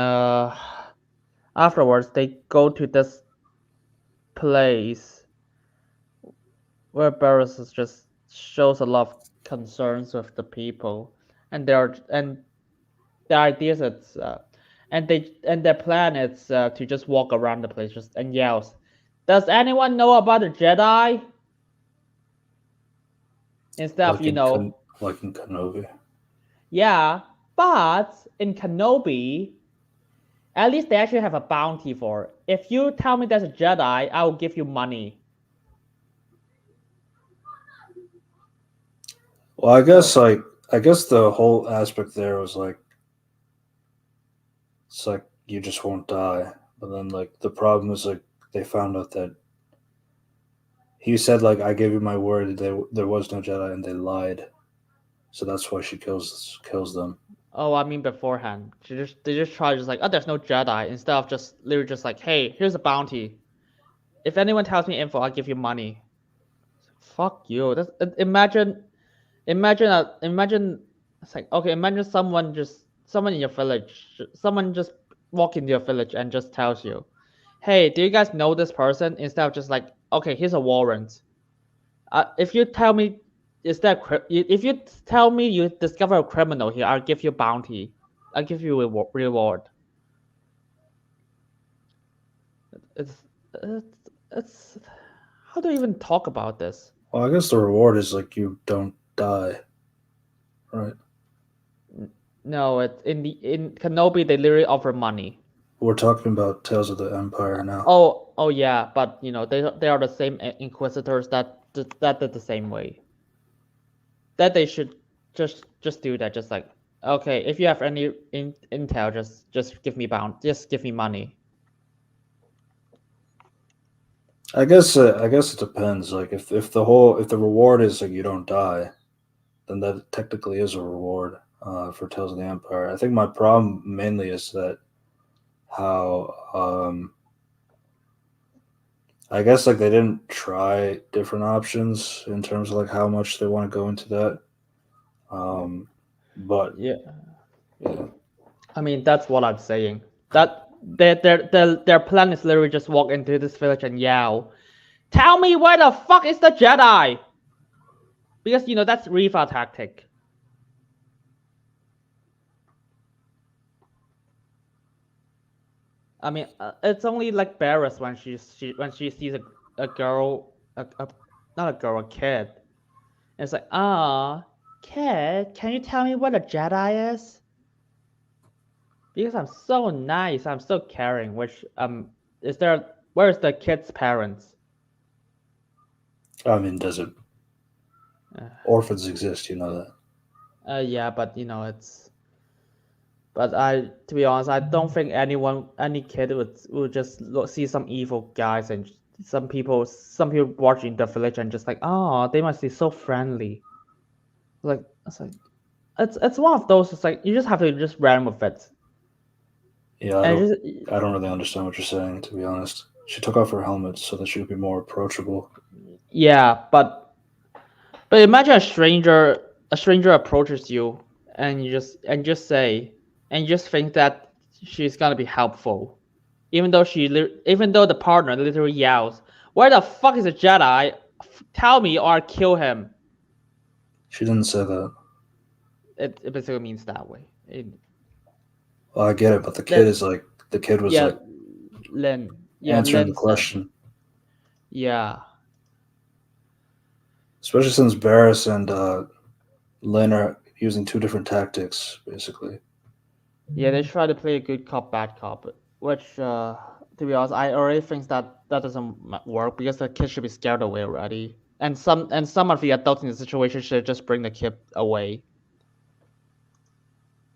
afterwards, they go to this place where Barris just shows a lot of concerns with the people, and their ideas it's and their plan is to just walk around the place just and yells, "Does anyone know about the Jedi?" Instead of like in Kenobi. Yeah, but in Kenobi, at least they actually have a bounty for it. If you tell me there's a Jedi, I will give you money. Well, I guess the whole aspect there was like, it's like you just won't die. But then like the problem is like they found out that he said like, I gave you my word there was no Jedi, and they lied. So that's why she kills them. Oh, I mean beforehand. They just try just like, oh, there's no Jedi, instead of just literally just like, hey, here's a bounty. If anyone tells me info, I'll give you money. Fuck you. Imagine. It's like, okay, imagine someone in your village, someone just walk into your village and just tells you, "Hey, do you guys know this person?" Instead of just like, "Okay, here's a warrant." If you tell me if you tell me you discover a criminal here, I'll give you bounty. I'll give you a reward. It's how do you even talk about this? Well, I guess the reward is like you don't die, right? No, in Kenobi they literally offer money. We're talking about Tales of the Empire now. Oh yeah, but they are the same Inquisitors that did the same way. That they should just do that. Just like, okay, if you have any intel, just give me just give me money. I guess it depends. Like if the reward is like you don't die, then that technically is a reward for Tales of the Empire. I think my problem mainly is that how I guess like they didn't try different options in terms of like how much they want to go into that. But yeah, I mean, that's what I'm saying. That their plan is literally just walk into this village and yell, "Tell me where the fuck is the Jedi?" Because that's Rifa tactic. I mean, it's only like Barris when she sees a girl, not a girl, a kid. And it's like, kid, can you tell me what a Jedi is? Because I'm so nice, I'm so caring. Which where's the kid's parents? I mean, does it? Orphans exist, you know that. Yeah, but it's But to be honest, I don't think any kid would just see some evil guys and some people watching the village and just like, oh, they must be so friendly. It's like it's one of those. It's like you just have to just run with it. Yeah, And I don't really understand what you're saying, to be honest. She took off her helmet so that she could be more approachable. yeah, but imagine a stranger approaches you and you just think that she's gonna be helpful, even though the partner literally yells, "Where the fuck is a Jedi? Tell me or I'll kill him." She didn't say that. It basically means that way. Well, I get it, but the kid was like Lin. Yeah, answering the Lin said. question. Yeah. Especially since Barris and Lynn are using two different tactics, basically. Yeah, they try to play a good cop, bad cop, which, to be honest, I already think that doesn't work because the kid should be scared away already, and some of the adults in the situation should just bring the kid away.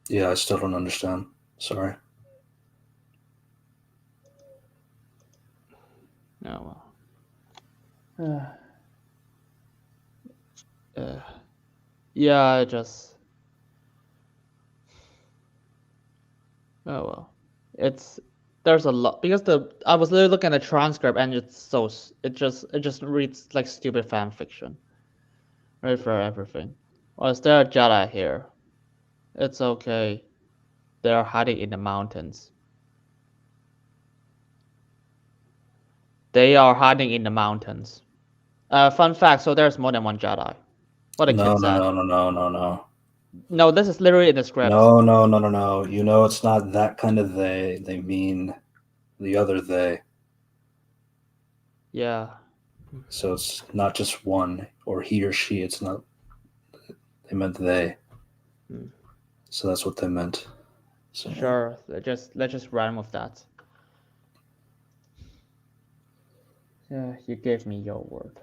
Yeah, I still don't understand. Sorry. Oh well. Yeah, I just. Oh well, there's a lot because I was literally looking at the transcript and it just reads like stupid fan fiction. Right for everything. Well, is there a Jedi here? It's okay. They're hiding in the mountains. They are hiding in the mountains. Fun fact, so there's more than one Jedi. What the kid said. No. No, this is literally in the script. No. You know it's not that kind of they. They mean the other they. Yeah. So it's not just one or he or she. It's not. They meant they. So that's what they meant. So. Sure. Let's just run with that. Yeah, you gave me your word.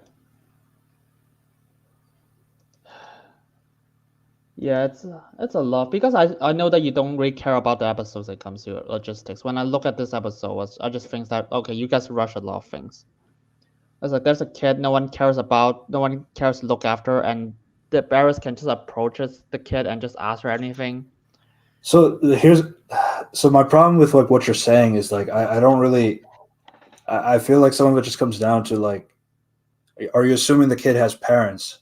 Yeah, it's a lot because I know that you don't really care about the episodes that comes to logistics. When I look at this episode, I just think that okay, you guys rush a lot of things. It's like there's a kid no one cares about, no one cares to look after, and the Barris can just approach the kid and just ask her anything. So my problem with like what you're saying is like I don't really I feel like some of it just comes down to like, are you assuming the kid has parents?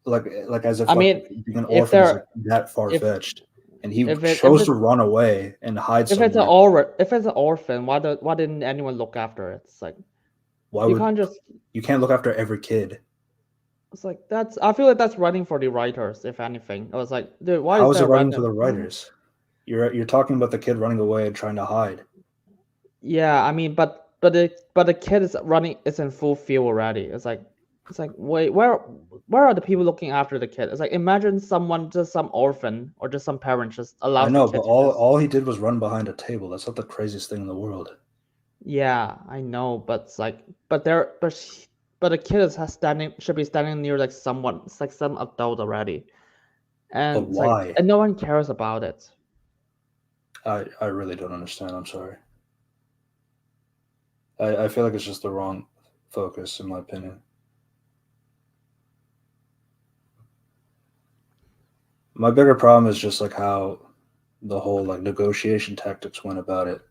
Like as if being an orphan is like that far fetched, and he chose to run away and hide. If it's an orphan, why didn't anyone look after it? It's like you can't look after every kid. It's like I feel like that's writing for the writers, if anything. I was like, dude, how is it writing for the writers? You're talking about the kid running away and trying to hide. Yeah, I mean, but the kid is in full field already. It's like wait, where are the people looking after the kid? It's like imagine just some orphan or just some parent just allows. I know, but all he did was run behind a table. That's not the craziest thing in the world. Yeah, I know, but it's like but the kid should be standing near like someone, it's like some adult already, and but why? And no one cares about it. I really don't understand. I'm sorry. I feel like it's just the wrong focus, in my opinion. My bigger problem is just like how the whole like negotiation tactics went about it.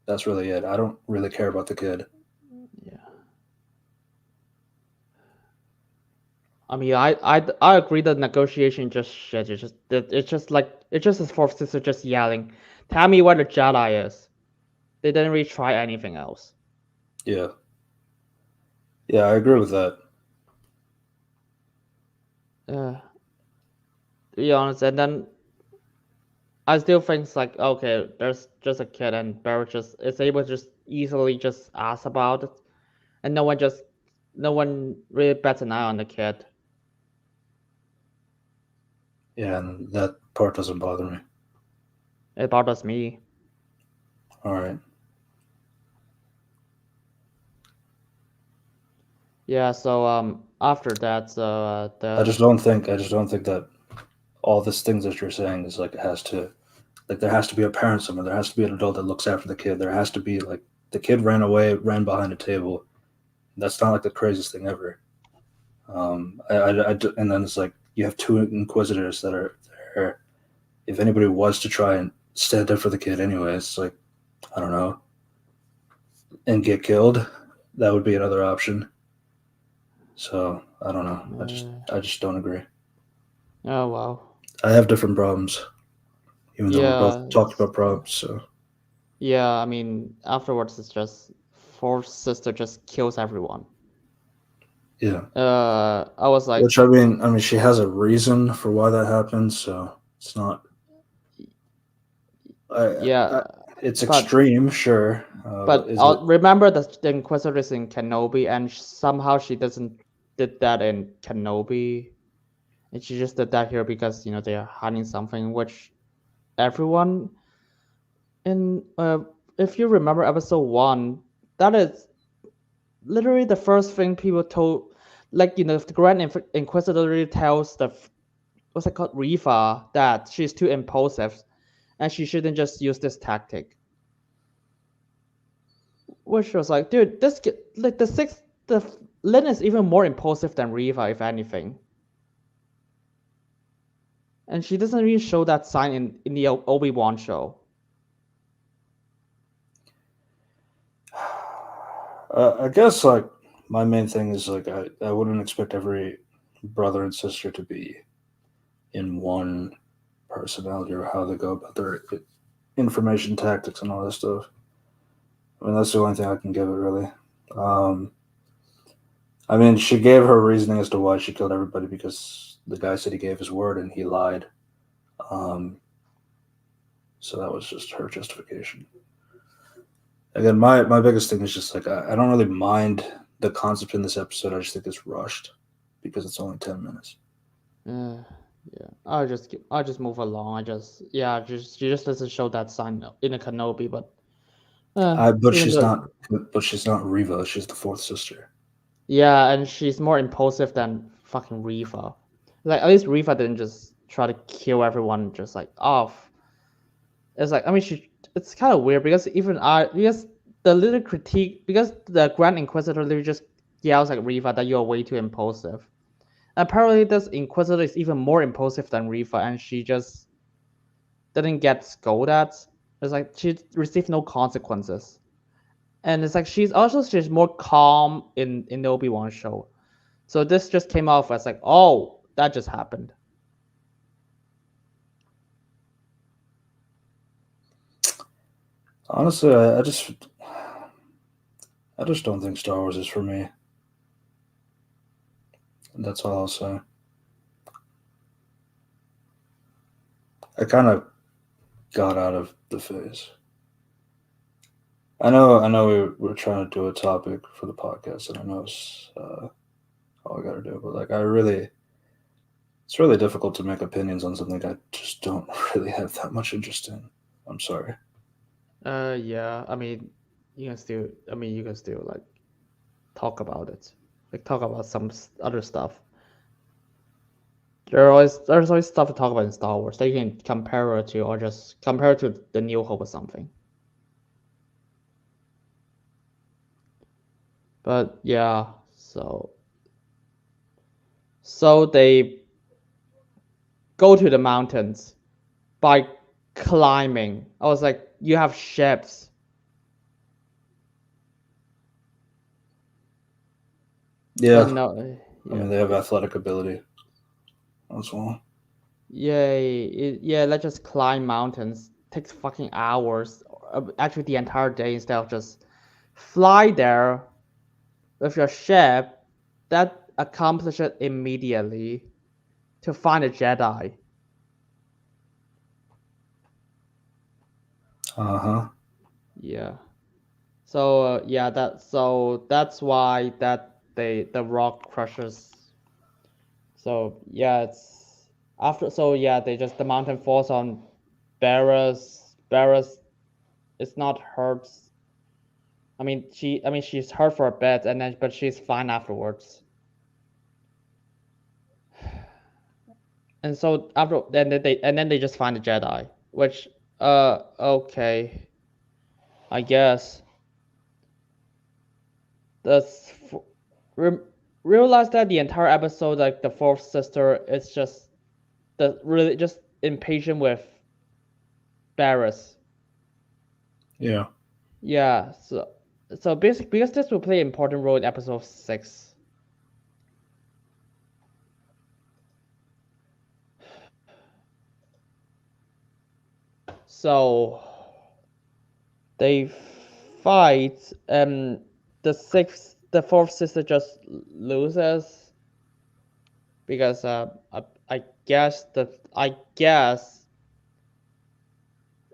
That's really it. I don't really care about the kid. Yeah. I mean, I agree that negotiation just shit. It's just his fourth sister just yelling, "Tell me where the Jedi is." They didn't really try anything else. Yeah. Yeah, I agree with that. To be honest, and then I still think it's like okay, there's just a kid and Barrett is able to just easily just ask about it, and no one really bats an eye on the kid. Yeah, and that part doesn't bother me. It bothers me. All right. Yeah. So after that, I just don't think that all these things that you're saying is like it has to Like there has to be a parent somewhere. There has to be an adult that looks after the kid. There has to be like the kid ran away, ran behind a table. That's not like the craziest thing ever. And then it's like you have two inquisitors that are there. If anybody was to try and stand up for the kid anyway, it's like, I don't know, and get killed, that would be another option. So I don't know. I just don't agree. Oh wow. I have different problems, even though we Yeah. both talked about problems. So Yeah, I mean, afterwards it's just fourth sister just kills everyone. yeah, I was like, which I mean, she has a reason for why that happened. So it's not. yeah, It's but extreme, sure. but Is I'll it? remember that the Inquisitor is in Kenobi, and somehow she doesn't did that in Kenobi, and she just did that here because they are hiding something, which everyone in if you remember episode 1, that is literally the first thing people told, like the Grand Inquisitor literally tells what's it called, Riva, that she's too impulsive and she shouldn't just use this tactic. Which was like, dude, the Lin is even more impulsive than Riva, if anything. And she doesn't really show that sign in the Obi-Wan show. I guess like my main thing is like I wouldn't expect every brother and sister to be in one personality or how they go about their information tactics and all that stuff. I mean, that's the only thing I can give it really. I mean, she gave her reasoning as to why she killed everybody because the guy said he gave his word and he lied. So that was just her justification. Again, my biggest thing is just like I don't really mind the concept in this episode. I just think it's rushed because it's only 10 minutes. Yeah, I'll just move along. She just doesn't show that sign in a Kenobi, but But even she's though, not. But she's not Riva. She's the fourth sister. yeah, and she's more impulsive than fucking Riva. Like at least Riva didn't just try to kill everyone just like off. It's like, I mean, it's kind of weird because because the little critique, because the Grand Inquisitor literally just yells at Riva that you're way too impulsive. Apparently, this Inquisitor is even more impulsive than Riva, and she just didn't get scolded at. It's like she received no consequences. And it's like she's more calm in the Obi-Wan show. So this just came off as like, oh, that just happened. Honestly, I just don't think Star Wars is for me. That's all I'll say. I kind of got out of the phase. I know we're trying to do a topic for the podcast, and I know it's all I got to do. But like, it's really difficult to make opinions on something I just don't really have that much interest in. I'm sorry. Yeah. I mean, you can still like talk about it, like talk about some other stuff. There's always stuff to talk about in Star Wars that you can compare it to, or just compare it to the New Hope or something. But yeah, so they go to the mountains by climbing. I was like, you have ships. Yeah, But no, I mean they have athletic ability as well. yeah, let's just climb mountains. Takes fucking hours, actually the entire day, instead of just fly there with your ship that accomplish it immediately to find a Jedi. Uh-huh. Yeah. So that's why the rock crushers. So yeah, it's after. So yeah, the mountain falls on Barris. Barris is not hurt. I mean she's hurt for a bit, but she's fine afterwards. And so then they just find a Jedi, which Okay. I guess. That's re- realize that the entire episode, like the fourth sister, is just really just impatient with Barris. Yeah. Yeah, so basically because this will play an important role in episode 6. So they fight, and the fourth sister just loses because I guess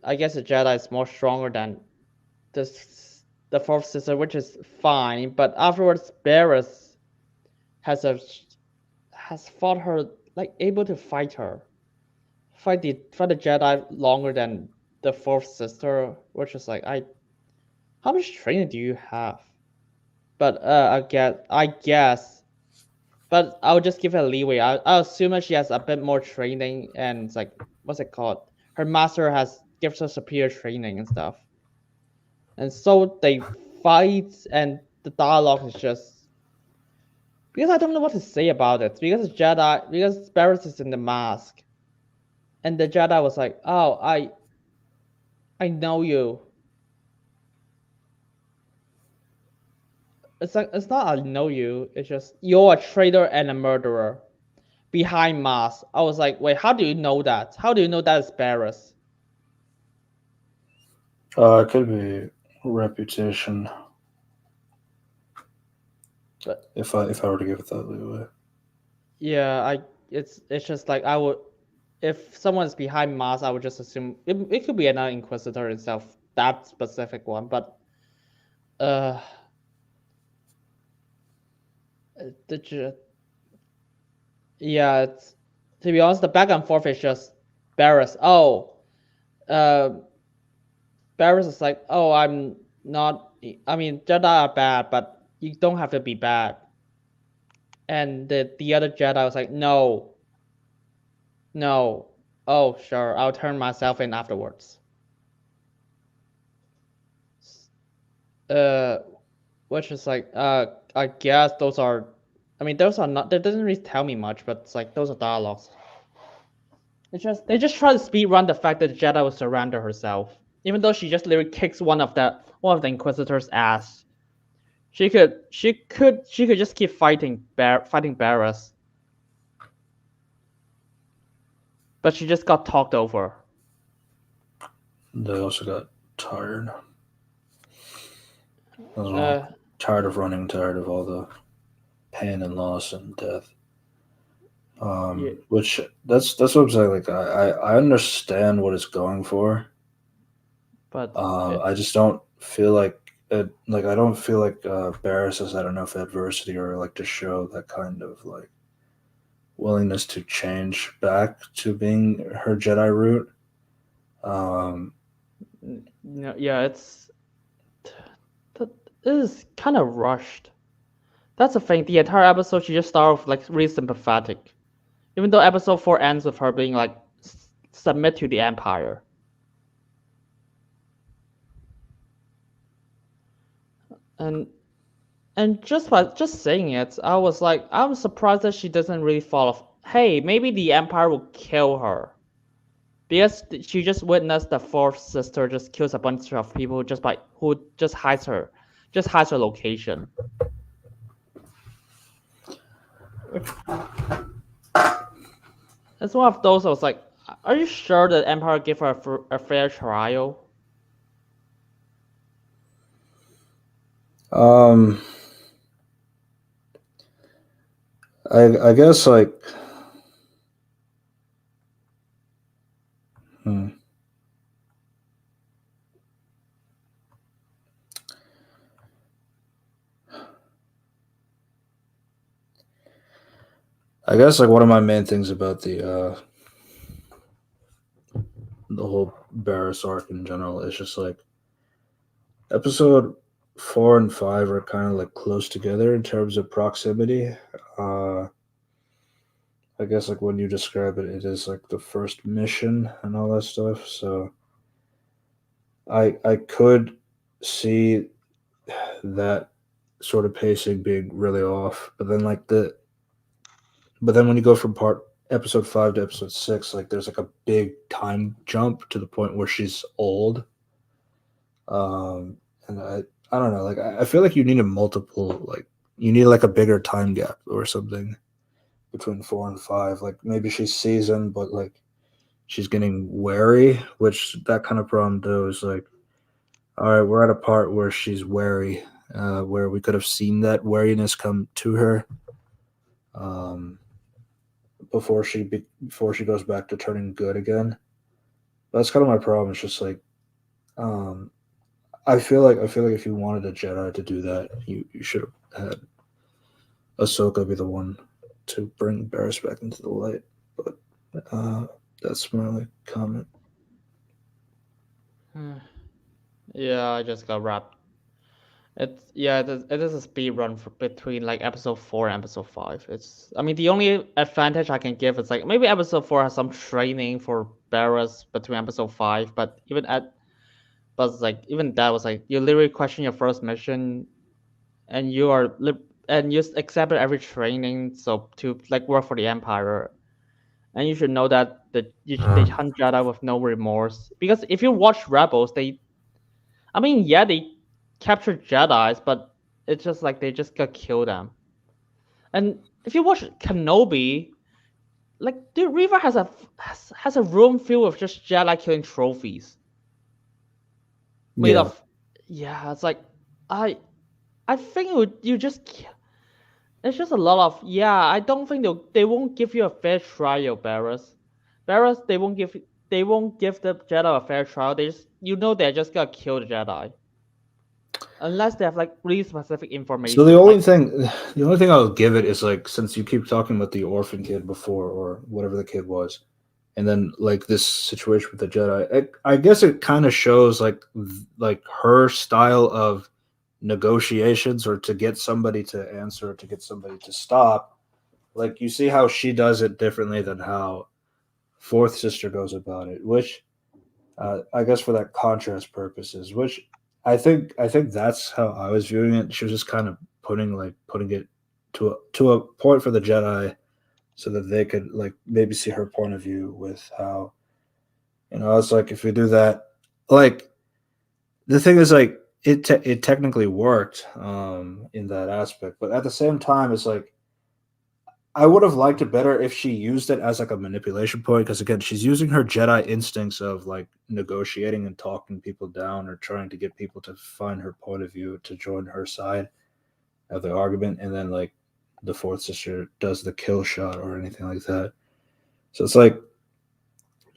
I guess the Jedi is more stronger than the fourth sister, which is fine. But afterwards, Barris has a has fought her, like able to fight her, fight the Jedi longer than the fourth sister, which is like how much training do you have? But I guess, but I'll just give her leeway. I'll assume that she has a bit more training, and it's like what's it called? Her master has gives her superior training and stuff. And so they fight, and the dialogue is just because I don't know what to say about it. Because Barris is in the mask, and the Jedi was like, "Oh, I know you." It's like it's not I know you. It's just you're a traitor and a murderer behind mask. I was like, wait, how do you know that? How do you know that is Barris? It could be reputation. But If I were to give it that leeway. yeah, it's just like I would if someone's behind mask, I would just assume it could be another Inquisitor itself, that specific one. But uh, the yeah, it's, to be honest, the back and forth is just Barris. Oh, uh, Barris is like, oh, I'm not. I mean, Jedi are bad, but you don't have to be bad. And the other Jedi was like, no, no. Oh, sure, I'll turn myself in afterwards. Uh, which is like, I guess those are. I mean, those are not. That doesn't really tell me much, but it's like those are dialogues. They just try to speed run the fact that the Jedi will surrender herself, even though she just literally kicks one of the Inquisitors' ass. She could just keep fighting Barris, but she just got talked over. They also got tired. Tired of running, tired of all the pain and loss and death. Yeah. Which that's what I'm saying. Like I understand what it's going for. But I just don't feel like it. Like I don't feel like Barris has had enough adversity or like to show that kind of like willingness to change back to being her Jedi route. yeah, it is kind of rushed. That's the thing. The entire episode, she just started off like really sympathetic, even though episode 4 ends with her being like submit to the Empire. And just by just saying it, I was surprised that she doesn't really follow. Hey, maybe the Empire will kill her because she just witnessed the fourth sister just kills a bunch of people just by who just hides her location. It's one of those I was like, are you sure that Empire gave her a fair trial? I guess like. I guess like one of my main things about the whole Barris arc in general is just like episode 4 and 5 are kind of like close together in terms of proximity. I guess like when you describe it, it is like the first mission and all that stuff. So I could see that sort of pacing being really off, but then when you go from part episode 5 to episode 6, like there's like a big time jump to the point where she's old. And I don't know, like I feel like you need a multiple, like you need like a bigger time gap or something between 4 and 5. Like maybe she's seasoned, but like she's getting wary, which that kind of problem though is like, all right, we're at a part where she's wary, where we could have seen that wariness come to her, um, before she goes back to turning good again. That's kind of my problem. It's just like, um, I feel like if you wanted a Jedi to do that, you should have had Ahsoka be the one to bring Barris back into the light. But uh, that's my only comment. Yeah, I just got wrapped. It is a speed run for between like episode 4 and episode 5. I mean, the only advantage I can give is like maybe episode 4 has some training for Barris between episode 5, but it's like even that was like you literally question your first mission, and and you accepted every training so to like work for the Empire, and you should know that they hunt Jedi with no remorse. Because if you watch Rebels, I mean, yeah, they captured Jedi's, but it's just like they just got kill them. And if you watch Kenobi, like the River has a room filled with just Jedi killing trophies made Yeah, of. Yeah, it's like I I think you just it's just a lot of yeah. I don't think they won't give you a fair trial, Barris. Barris, they won't give the Jedi a fair trial. They're just gonna kill the Jedi unless they have like really specific so information. Like the only thing I'll give it is like, since you keep talking about the orphan kid before or whatever the kid was, and then like this situation with the Jedi, I guess it kind of shows like her style of negotiations, or to get somebody to answer, to get somebody to stop. Like you see how she does it differently than how fourth sister goes about it, which I guess for that contrast purposes, which I think that's how I was viewing it. She was just kind of putting it to a point for the Jedi, so that they could like maybe see her point of view with how, it's like if we do that, like the thing is like it technically worked in that aspect, but at the same time it's like I would have liked it better if she used it as like a manipulation point, because again, she's using her Jedi instincts of like negotiating and talking people down, or trying to get people to find her point of view to join her side of the argument, and then like the fourth sister does the kill shot or anything like that. So it's like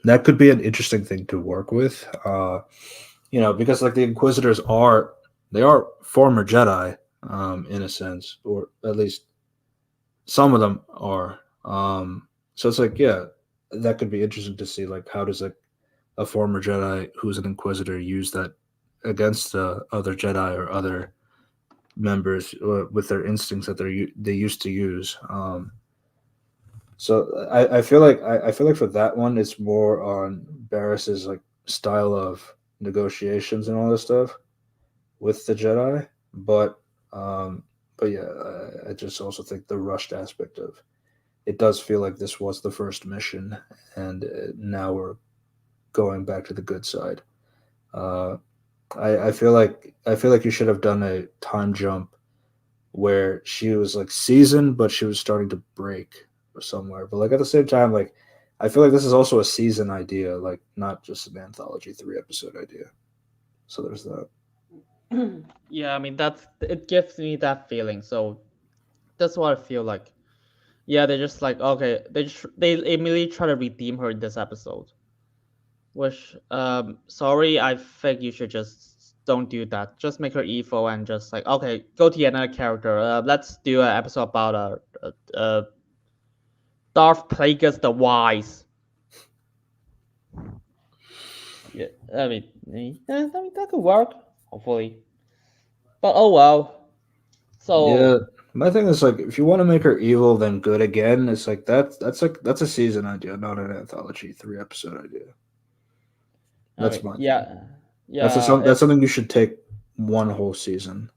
that could be an interesting thing to work with, because like the Inquisitors are former Jedi, in a sense, or at least some of them are. So it's like, yeah, that could be interesting to see. Like, how does a former Jedi who's an Inquisitor use that against the other Jedi or other members, with their instincts that they used to use. So I feel like for that one, it's more on Barris's like style of negotiations and all this stuff with the Jedi, but yeah, I just also think the rushed aspect of it does feel like this was the first mission, and now we're going back to the good side. Uh, I feel like you should have done a time jump where she was like seasoned, but she was starting to break or somewhere. But like at the same time, like I feel like this is also a season idea, like not just an anthology 3 episode idea. So there's that. yeah, I mean it gives me that feeling. So that's what I feel like. Yeah, they're just like okay, they immediately try to redeem her in this episode. Which sorry, I think you should just don't do that. Just make her evil and just like okay, go to another character. Let's do an episode about Darth Plagueis the Wise. Yeah, I mean that could work hopefully. But oh well. So Yeah, my thing is like if you want to make her evil then good again, it's like that's a season idea, not an anthology 3 episode idea. That's okay, my thing. yeah. Yeah, that's something you should take one whole season.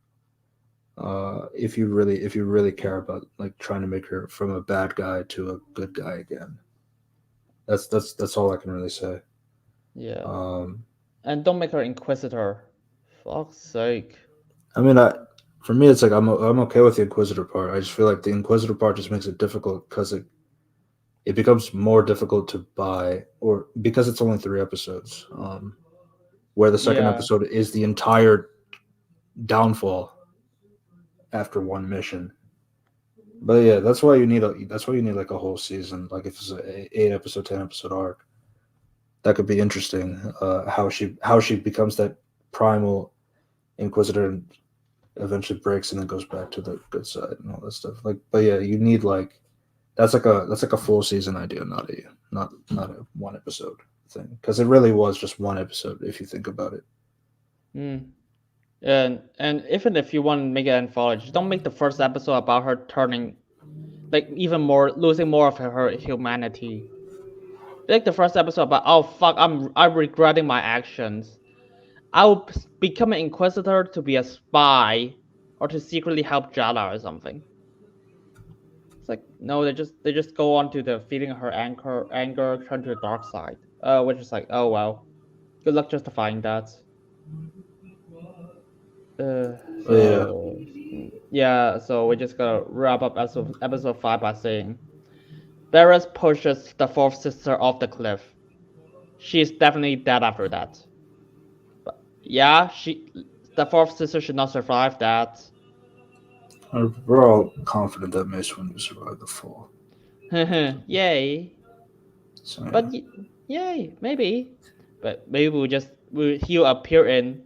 If you really care about like trying to make her from a bad guy to a good guy again. That's all I can really say. yeah. Um, And don't make her Inquisitor. Fuck's sake. I mean, for me, it's like I'm okay with the Inquisitor part. I just feel like the Inquisitor part just makes it difficult because it becomes more difficult to buy, or because it's only 3 episodes. Where the second Yeah. episode is the entire downfall after one mission. But yeah, that's why you need like a whole season. Like if it's a 8 episode, 10 episode arc, that could be interesting. How she becomes that primal Inquisitor and eventually breaks and then goes back to the good side and all that stuff. Like, but yeah, you need like that's like a full season idea, not a 1 episode thing. Because it really was just 1 episode if you think about it. Mm. And even if you want to make an anthology, don't make the first episode about her turning, like even more losing more of her humanity. Like the first episode about, oh fuck, I'm regretting my actions. I will become an Inquisitor to be a spy or to secretly help Jala or something. It's like no, they just go on to the feeling her anger turn to the dark side. Which is like, oh well, good luck justifying that. Uh, But yeah, so yeah, so we just gotta wrap up episode 5 by saying Barris pushes the fourth sister off the cliff. She's definitely dead after that. But yeah, the fourth sister should not survive that. we're all confident that Mace Windu will survive the fall. Yay. So yeah. But yay, maybe. But maybe he'll appear in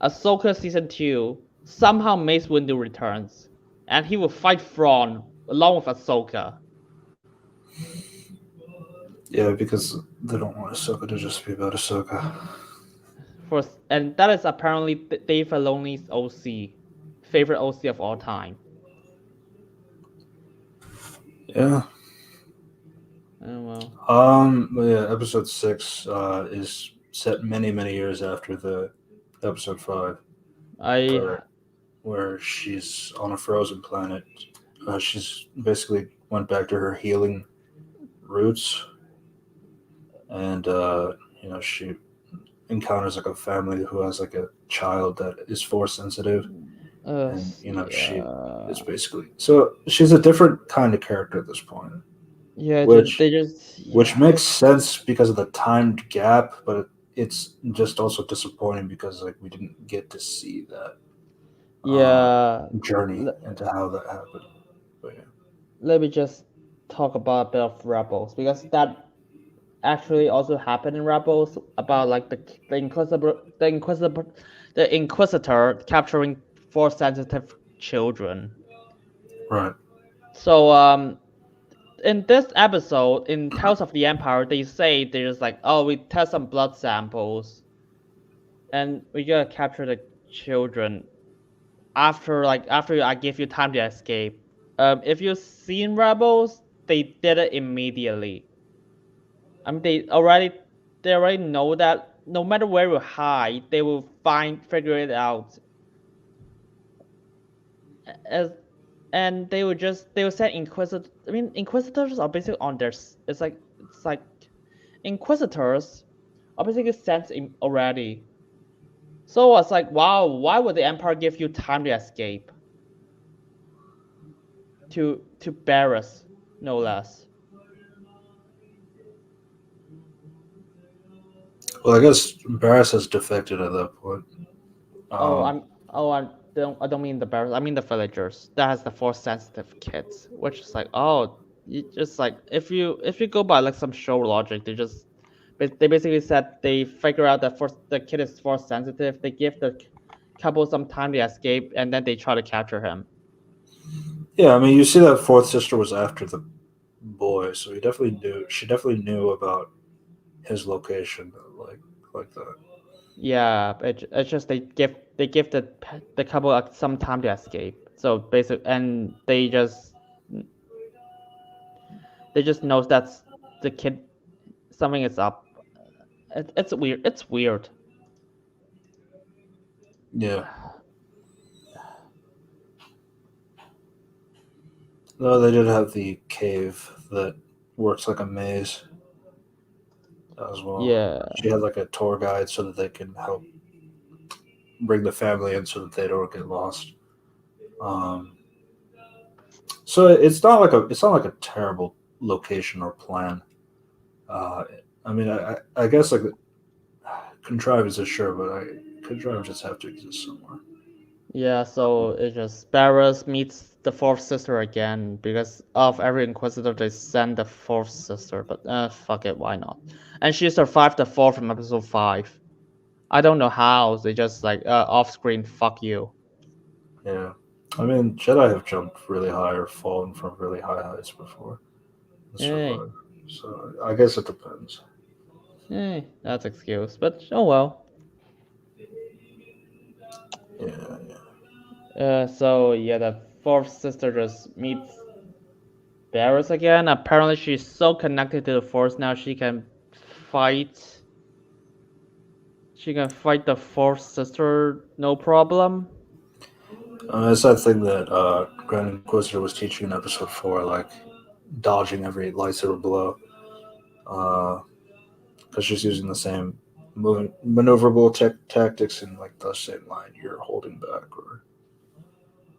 Ahsoka season 2. Somehow Mace Windu returns, and he will fight Thrawn along with Ahsoka. Yeah, because they don't want Ahsoka to just be about Ahsoka. And that is apparently Dave Filoni's OC, favorite OC of all time. Yeah. Oh well. But yeah, episode 6 is set many years after the episode 5, I where she's on a frozen planet. She's basically went back to her healing roots, and she encounters like a family who has like a child that is force sensitive, and she is basically so she's a different kind of character at this point. Yeah, which makes sense because of the timed gap, but it's just also disappointing because like we didn't get to see that journey into how that happened. But yeah. Let me just talk about a bit of Rebels because that actually also happened in Rebels about like the Inquisitor capturing force sensitive children. Right. So in this episode in Tales of the Empire, they say there's like, oh, we test some blood samples and we gotta capture the children after I give you time to escape. If you've seen Rebels, they did it immediately. I mean, they already know that no matter where you hide, they will figure it out. As and they will send Inquisitors. I mean, Inquisitors are basically on their. It's like Inquisitors are basically sent in already. So it's like, wow, why would the Empire give you time to escape? To Barris, no less. Well, I guess Barris has defected at that point. I don't mean the Barris. I mean the villagers that has the force sensitive kids, which is like, oh, you just like if you go by like some show logic, they basically said they figure out that the kid is force sensitive. They give the couple some time to escape, and then they try to capture him. Yeah, I mean, you see that fourth sister was after the boy, so she definitely knew about his location, like that. Yeah, it's just they give the couple some time to escape. So basically, and they just knows that's the kid. Something is up. It's weird. It's weird. Yeah. No, they did have the cave that works like a maze as well. Yeah. She had like a tour guide so that they can help bring the family in so that they don't get lost. Um, so it's not like a terrible location or plan. Uh, I mean, I guess like contrivances, sure, but contrivances have to exist somewhere. Yeah, so it just Barris meets the fourth sister again because of every Inquisitor they send the fourth sister, but fuck it, why not? And she survived the fall from episode 5. I don't know how, they just like off screen, fuck you. Yeah, I mean, Jedi have jumped really high or fallen from really high heights before and Hey, survived. So I guess it depends. hey, that's excuse, but oh well. Yeah, So yeah, the fourth sister just meets Barris again. Apparently she's so connected to the Force now fight she can fight the fourth sister no problem. it's that thing that Grand Inquisitor was teaching in Episode 4, like dodging every lightsaber blow, because she's using the same maneuverable tactics and like the same line. You're holding back, or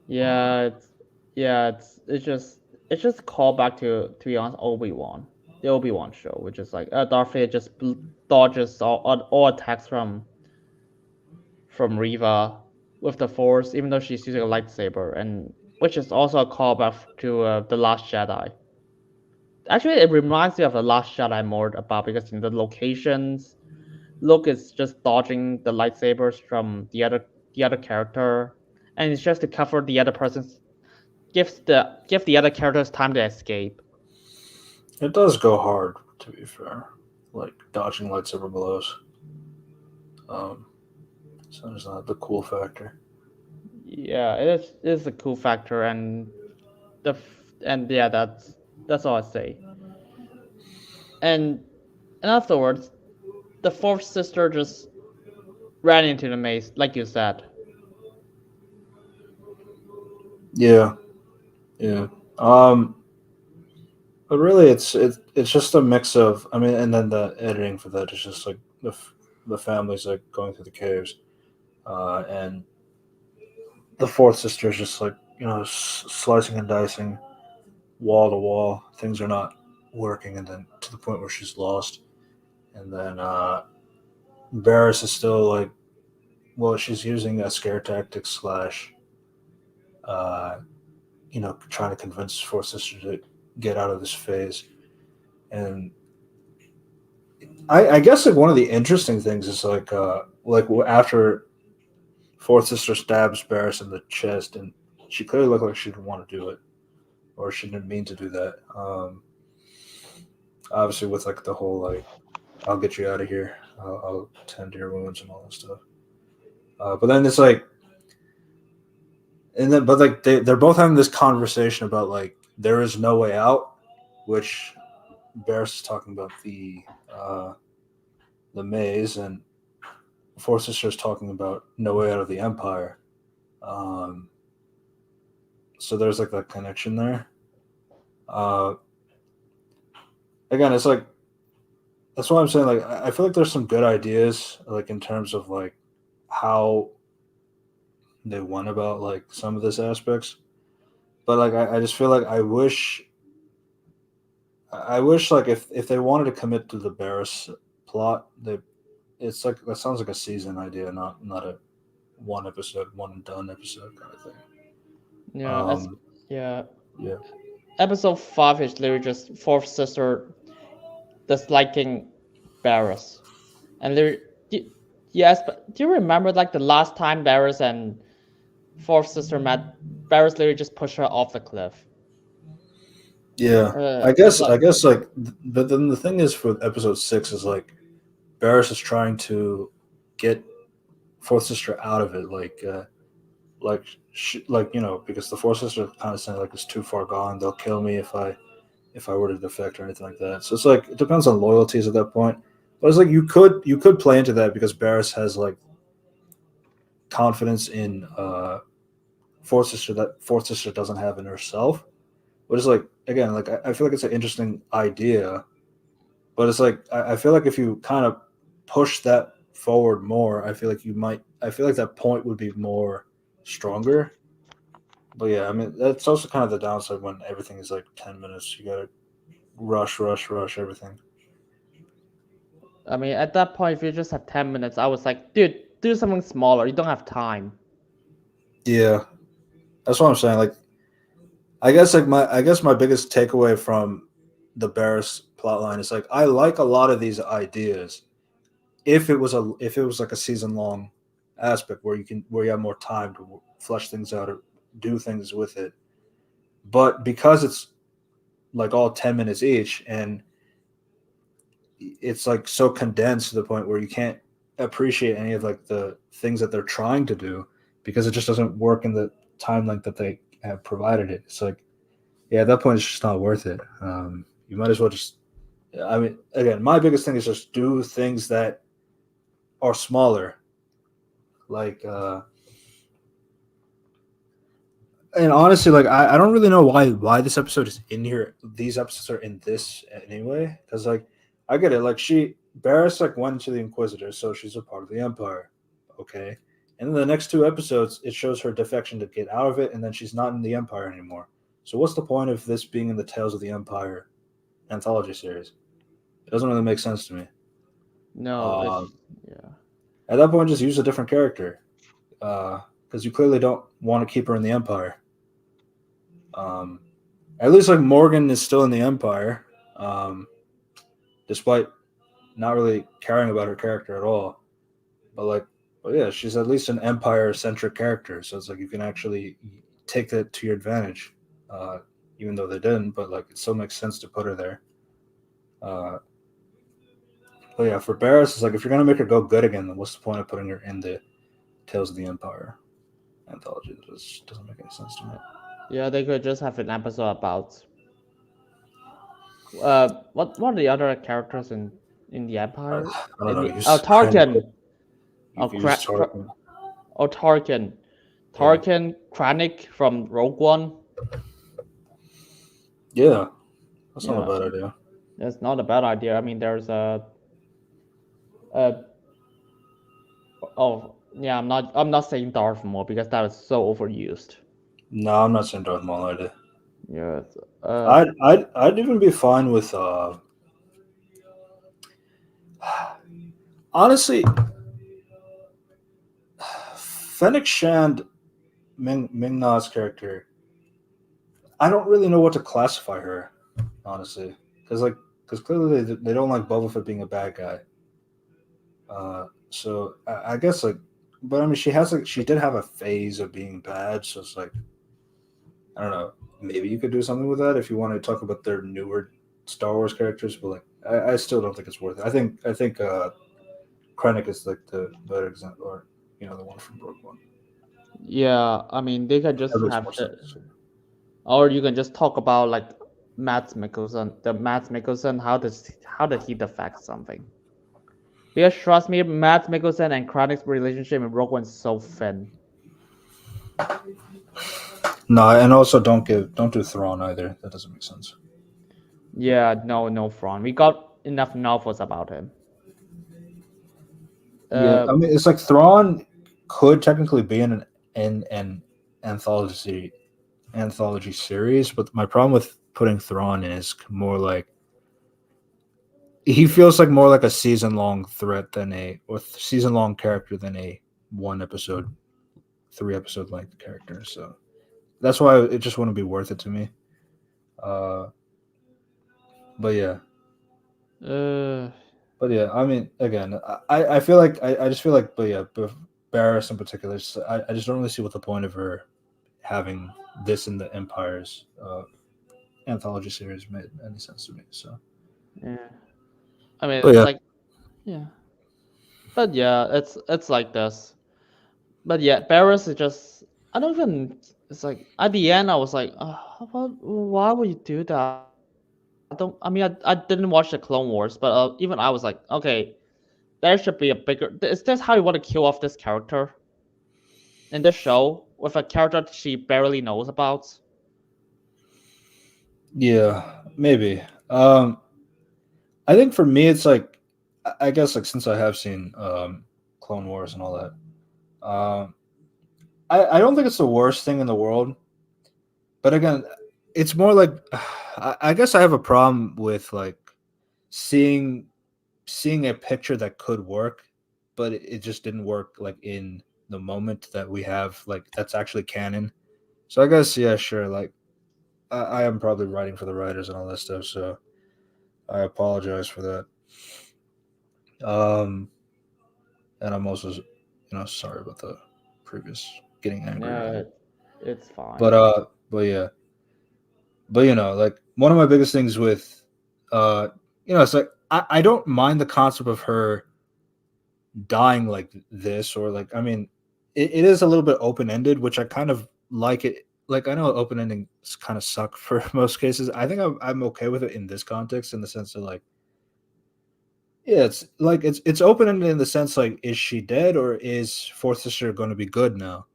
Yeah, it's just a callback to be honest the Obi-Wan show, which is like Darth Vader just dodges all attacks from Reva with the Force, even though she's using a lightsaber, and which is also a callback to the Last Jedi. Actually, it reminds me of the Last Jedi more about because in the locations, Luke is just dodging the lightsabers from the other character, and it's just to cover the other person's give the other characters time to escape. it does go hard. To be fair, like dodging lightsaber blows. Um, so it's not the cool factor. Yeah, it is a cool factor, and and yeah, that's all I say. And and afterwards, the fourth sister just ran into the maze, like you said. Yeah, yeah. Um, but really, it's just a mix of. I mean, and then the editing for that is just like the families like going through the caves, and the fourth sister is just like slicing and dicing wall to wall. Things are not working, and then to the point where she's lost. And then Barris is still like, well, she's using a scare tactic slash, uh, trying to convince fourth sister to get out of this phase. And I guess like one of the interesting things is like after fourth sister stabs Barris in the chest, and she clearly looked like she didn't want to do it, or she didn't mean to do that. Obviously, with like the whole like, I'll get you out of here, I'll tend to your wounds and all that stuff. But then it's like, and then but like they're both having this conversation about like there is no way out, which Barris is talking about the maze, and Four Sisters talking about no way out of the Empire. Um, so there's like that connection there. Uh, Again, it's like that's why I'm saying like I feel like there's some good ideas like in terms of like how they went about like some of these aspects, but like I just feel like I wish like if they wanted to commit to the Barris plot, it's like that sounds like a season idea, not a one episode, one and done episode kind of thing. Yeah, as Um, yeah. yeah, Episode 5 is literally just fourth sister disliking Barris. And yes, but do you remember like the last time Barris and fourth sister met? Barris literally just pushed her off the cliff. yeah. It's like I guess like, but then the thing is for episode 6 is like Barris is trying to get fourth sister out of it, like because the fourth sister kind of saying like it's too far gone. They'll kill me if I were to defect or anything like that. So it's like it depends on loyalties at that point. But it's like you could play into that because Barris has like confidence in fourth sister doesn't have in herself. But it's like, again, like I feel like it's an interesting idea, but it's like I feel like if you kind of push that forward more, I feel like that point would be more stronger. But yeah, I mean that's also kind of the downside when everything is like 10 minutes. You gotta rush everything. I mean, at that point, if you just have 10 minutes, I was like, dude, do something smaller. You don't have time. Yeah, that's what I'm saying. Like, I guess my biggest takeaway from the Barris plotline is like I like a lot of these ideas. If it was like a season long aspect where you have more time to flesh things out or do things with it, but because it's like all 10 minutes each and it's like so condensed to the point where you can't appreciate any of like the things that they're trying to do because it just doesn't work in the time length that they have provided it. It's like, yeah, at that point it's just not worth it. You might as well just, I mean, again, my biggest thing is just do things that are smaller, like and honestly, like I don't really know why this episode is in here. These episodes are in this anyway, because like I get it. Like Barris like went to the Inquisitor, so she's a part of the Empire, okay. And in the next two episodes, it shows her defection to get out of it, and then she's not in the Empire anymore. So what's the point of this being in the Tales of the Empire anthology series? It doesn't really make sense to me. No, yeah. At that point, just use a different character, because you clearly don't want to keep her in the Empire. At least like Morgan is still in the Empire, despite not really caring about her character at all. But yeah, she's at least an Empire-centric character, so it's like you can actually take that to your advantage, even though they didn't. But like it still makes sense to put her there. But yeah, for Barris, it's like if you're gonna make her go good again, then what's the point of putting her in the Tales of the Empire anthology? It just doesn't make any sense to me. Yeah, they could just have an episode about what are the other characters in the Empire? I don't know. Tarkin. Tarkin. Tarkin. Tarkin, Kranich from Rogue One. Yeah, that's not a bad idea. That's not a bad idea. I mean, there's I'm not saying Darth Maul because that was so overused. No, I'm not saying Darth Maul either. Yeah. I'd even be fine with honestly Fennec Shand, Ming-Na's character. I don't really know what to classify her, honestly, because clearly they don't like Boba Fett being a bad guy. So I guess but I mean she did have a phase of being bad, so it's like I don't know. Maybe you could do something with that if you want to talk about their newer Star Wars characters, but like I still don't think it's worth it. I think Krennic is like the better example, or the one from Rogue One. Yeah, I mean they could just have or you can just talk about like Matt Mikkelsen. How did he defect something? Because trust me, Matt Mikkelsen and Krennic's relationship in Rogue One is so thin. No, and also don't do Thrawn either. That doesn't make sense. Yeah, no Thrawn. We got enough novels about him. Yeah, I mean it's like Thrawn could technically be in an anthology series, but my problem with putting Thrawn in is more like he feels like more like a season-long threat season-long character than a 3-episode length character. So that's why it just wouldn't be worth it to me. But yeah. But yeah, I mean, again, I feel like I just feel like, but yeah, Barris in particular, I just don't really see what the point of her having this in the Empire's anthology series made any sense to me. So yeah, I mean, but but yeah, it's like this. But yeah, Barris is just I don't even. It's like at the end I was like, why would you do that? I didn't watch the Clone Wars, but even I was like, okay, there should be a bigger. Is this how you want to kill off this character? in the show with a character she barely knows about. Yeah, maybe. I think for me, it's like, I guess like since I have seen Clone Wars and all that, I don't think it's the worst thing in the world. But again, it's more like I guess I have a problem with like seeing seeing a picture that could work, but it just didn't work like in the moment that we have like that's actually canon. So I guess yeah, sure. Like I am probably writing for the writers and all that stuff, so I apologize for that. And I'm also sorry about the previous getting angry Yeah, again. it's fine. But yeah, but like one of my biggest things with uh it's like I don't mind the concept of her dying like this, or like, I mean, it is a little bit open-ended, which I kind of like it. Like, I know open endings kind of suck for most cases. I think I'm okay with it in this context, in the sense of like, yeah, it's like it's open-ended in the sense like, is she dead, or is fourth sister going to be good now?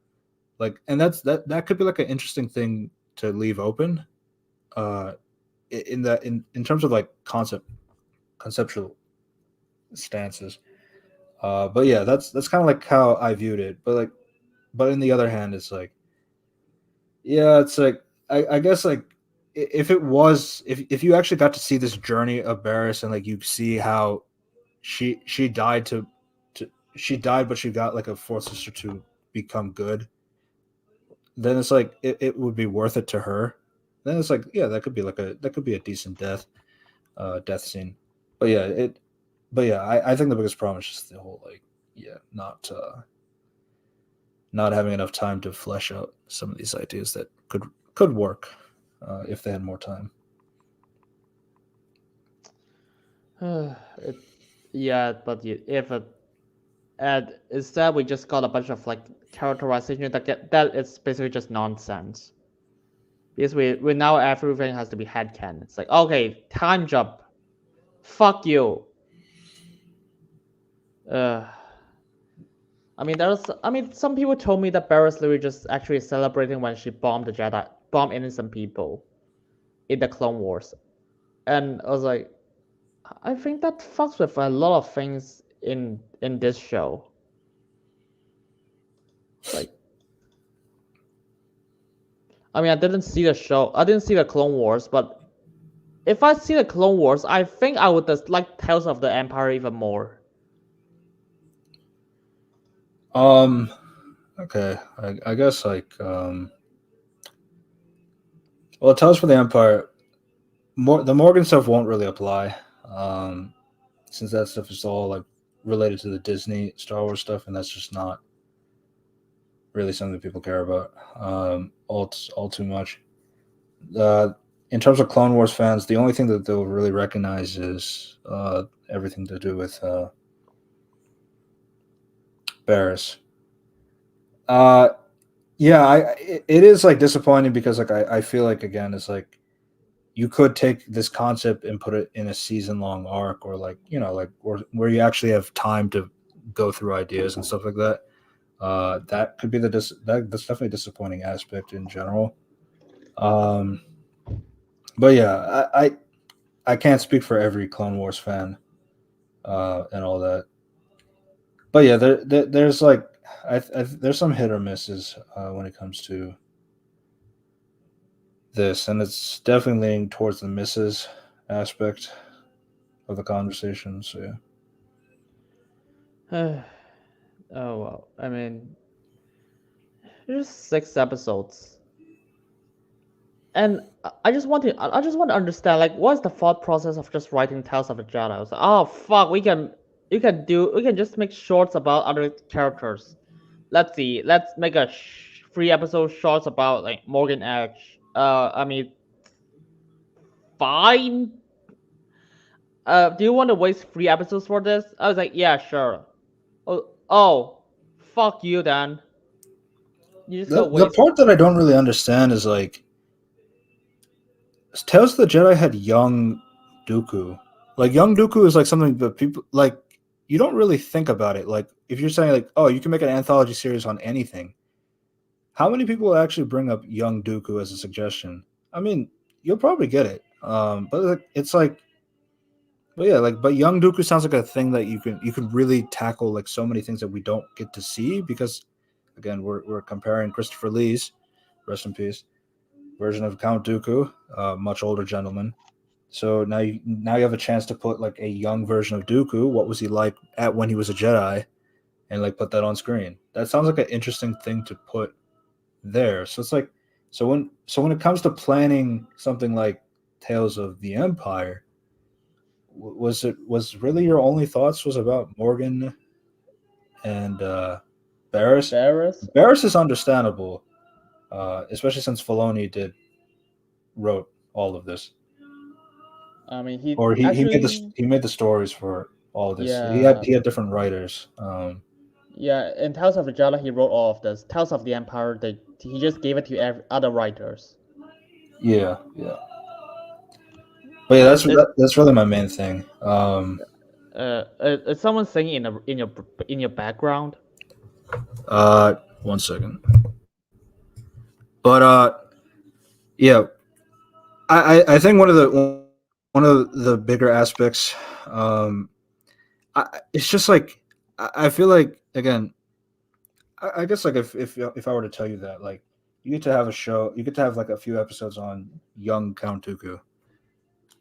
Like, and that could be like an interesting thing to leave open, uh in that in terms of like conceptual stances. But yeah, that's kind of like how I viewed it. But in the other hand, it's like, yeah, it's like, I guess like, if it was, if you actually got to see this journey of Barris, and like you see how she died to she died, but she got like a fourth sister to become good, then it's like it would be worth it to her. Then it's like, yeah, that could be a decent death scene. But yeah, I think the biggest problem is just the whole like, yeah, not having enough time to flesh out some of these ideas that could work if they had more time. it, yeah, but if it, and instead we just got a bunch of like characterization that is basically just nonsense. Because we now everything has to be headcanon. It's like, okay, time jump. Fuck you. Uh, some people told me that Barris literally just actually celebrating when she bombed the Jedi, bombed innocent people in the Clone Wars, and I was like, I think that fucks with a lot of things in this show. Like, I didn't see the show. I didn't see the Clone Wars, but if I see the Clone Wars, I think I would just like Tales of the Empire even more. Okay, I guess like, well, Tales for the Empire, the Morgan stuff won't really apply, since that stuff is all like related to the Disney Star Wars stuff, and that's just not really something that people care about all too much. In terms of Clone Wars fans, the only thing that they'll really recognize is everything to do with Barris. Yeah, it is like disappointing, because like I feel like, again, it's like you could take this concept and put it in a season-long arc, or like, like where you actually have time to go through ideas and stuff like that. That could be that's definitely a disappointing aspect in general. But yeah, I can't speak for every Clone Wars fan and all that. But yeah, there's like, there's some hit or misses when it comes to this, and it's definitely leaning towards the misses aspect of the conversation. So yeah. Oh well, there's 6 episodes, and I just want to understand like what's the thought process of just writing Tales of the Jedi. I was like, oh fuck, we can just make shorts about other characters. Let's see, let's make a 3 episode shorts about like Morgan Edge. Fine. Do you want to waste 3 episodes for this? I was like, yeah, sure. Oh, fuck you then. You just got The waste. part that I don't really understand is like, Tales of the Jedi had young Dooku. Like, young Dooku is like something that people like, you don't really think about it. Like, if you're saying like, oh, you can make an anthology series on anything, how many people actually bring up young Dooku as a suggestion? I mean, you'll probably get it. But it's like, but yeah, like, but young Dooku sounds like a thing that you can really tackle like so many things that we don't get to see because, again, we're comparing Christopher Lee's, rest in peace, version of Count Dooku, much older gentleman. So now you have a chance to put like a young version of Dooku. What was he like at when he was a Jedi, and like put that on screen. That sounds like an interesting thing to put there. So it's like, so when it comes to planning something like Tales of the Empire, was really your only thoughts was about Morgan and Barris? Barris. Barris is understandable, especially since Filoni wrote all of this, I mean, he or actually, he made the stories for all of this. yeah, He had different writers. yeah. In Tales of the Jedi, he wrote all of this. Tales of the Empire, he just gave it to other writers. Yeah, yeah. But yeah, And that's really my main thing. is someone singing in your background? One second. But yeah, I think one of the bigger aspects, it's just like I feel like again, I guess like if I were to tell you that like you get to have a show, you get to have like a few episodes on young Count Dooku.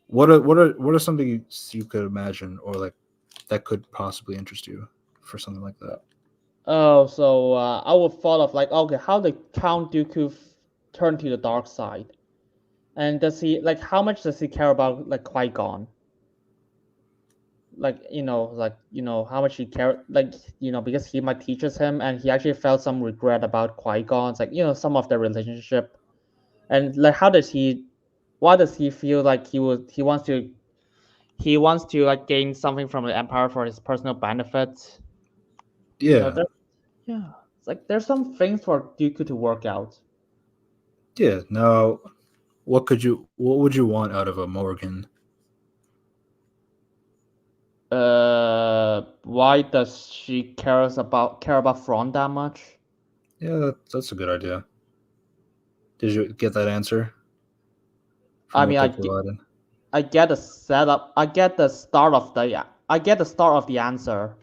What are something you could imagine or like that could possibly interest you for something like that? Oh, so I would thought of like, okay, how did Count Dooku turn to the dark side, and does he like how much does he care about like Qui-Gon? Like how much he care like because he might teaches him, and he actually felt some regret about Qui-Gon's like some of their relationship, and like why does he feel like he wants to like gain something from the Empire for his personal benefit? Yeah, Yeah, it's like there's some things for Dooku to work out. yeah. Now, what would you want out of a Morgan? Why does she care about Thrawn that much? Yeah, that's a good idea. Did you get that answer I from mean, what they provided? I get the setup. I get the start of the answer,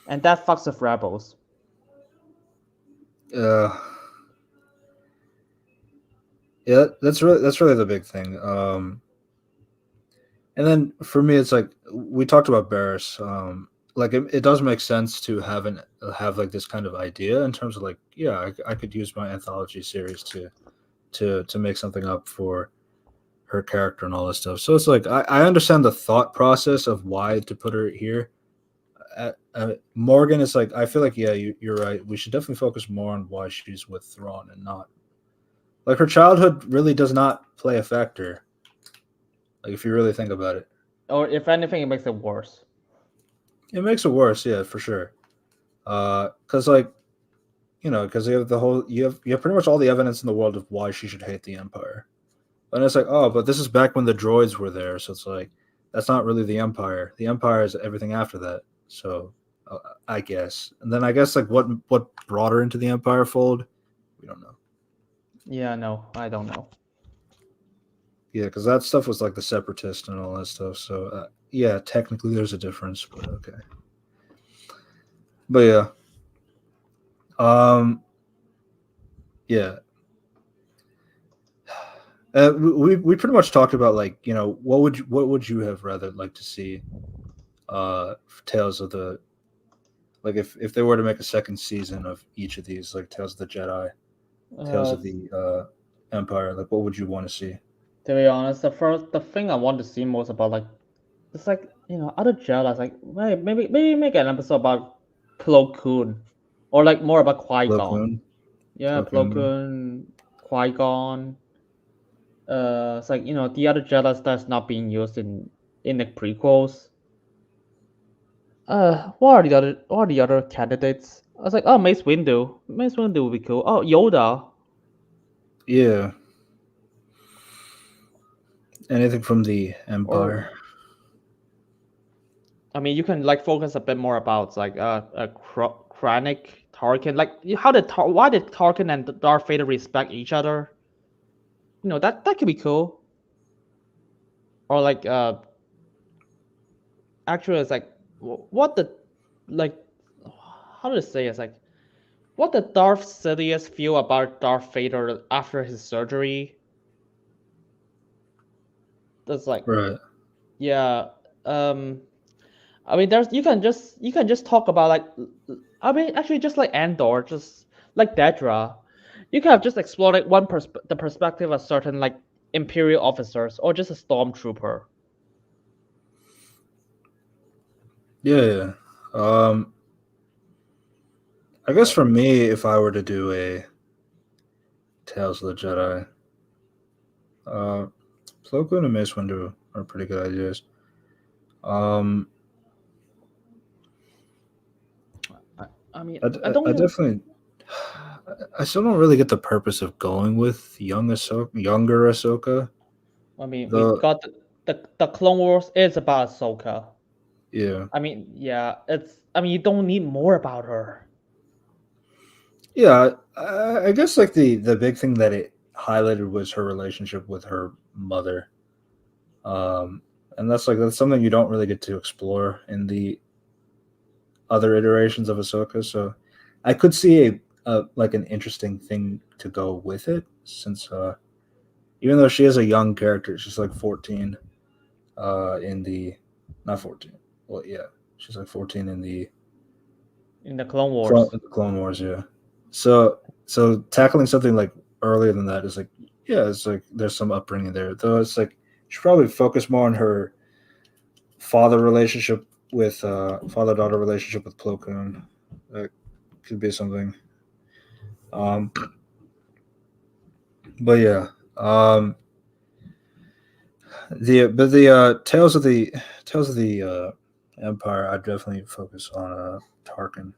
and that fucks with Rebels. Uh, yeah, that's really the big thing. And then for me, it's like we talked about Barris. Like it does make sense to have like this kind of idea in terms of like, yeah, I could use my anthology series to make something up for her character and all this stuff. So it's like I understand the thought process of why to put her here. Morgan is like I feel like yeah, you're right. We should definitely focus more on why she's with Thrawn and not like her childhood really does not play a factor. Like if you really think about it. Or if anything, it makes it worse. It makes it worse, yeah, for sure. Because like because you have you have pretty much all the evidence in the world of why she should hate the Empire, and it's like, oh, but this is back when the droids were there, so it's like that's not really the Empire. The Empire is everything after that. So I guess, and then I guess like what brought her into the Empire fold, we don't know. Yeah, no, I don't know. Yeah, because that stuff was like the Separatist and all that stuff. So yeah, technically there's a difference, but okay. But yeah. Yeah. We pretty much talked about like what would you have rather like to see Tales of the like if they were to make a second season of each of these like Tales of the Jedi, Tales of the Empire, like what would you want to see? To be honest, the thing I want to see most about like it's like other Jedi's like maybe make an episode about Plo Koon, or like more about Plo Qui-Gon. Koon? Yeah, Plo Plo Koon. Koon, Qui-Gon. It's like the other Jedi's that's not being used in the prequels. What are the other candidates? I was like, oh, Mace Windu. Mace Windu would be cool. Oh, Yoda. Yeah. Anything from the Or Empire? I mean, you can like focus a bit more about like Krennic, Tarkin, like why did Tarkin and Darth Vader respect each other? That could be cool. Or like actually it's like what the like how to say it's like what did Darth Sidious feel about Darth Vader after his surgery? That's like Right. yeah. I mean, you can just talk about like I mean actually just like Andor, just like Dedra, you can have just explored like the perspective of certain like Imperial officers or just a stormtrooper. Yeah. I guess for me, if I were to do a Tales of the Jedi, Plo Koon and Mace Windu are pretty good ideas. Um, I mean, I I don't even. definitely, I still don't really get the purpose of going with younger Ahsoka. I mean, we The got the Clone Wars is about Ahsoka. yeah, I mean, yeah, it's. I mean, you don't need more about her. yeah. I guess like the big thing that it highlighted was her relationship with her mother. And that's something you don't really get to explore in the other iterations of Ahsoka. So I could see a like an interesting thing to go with it, since even though she is a young character, she's like 14 in the not 14. Well, yeah, she's like 14 in the In the Clone Wars. Clone Wars. Yeah, so tackling something like earlier than that is like, yeah, it's like there's some upbringing there. Though it's like she should probably focus more on her father relationship with father daughter relationship with Plo Koon. That could be something. Um, but yeah, the Tales of the Empire, I'd definitely focus on Tarkin.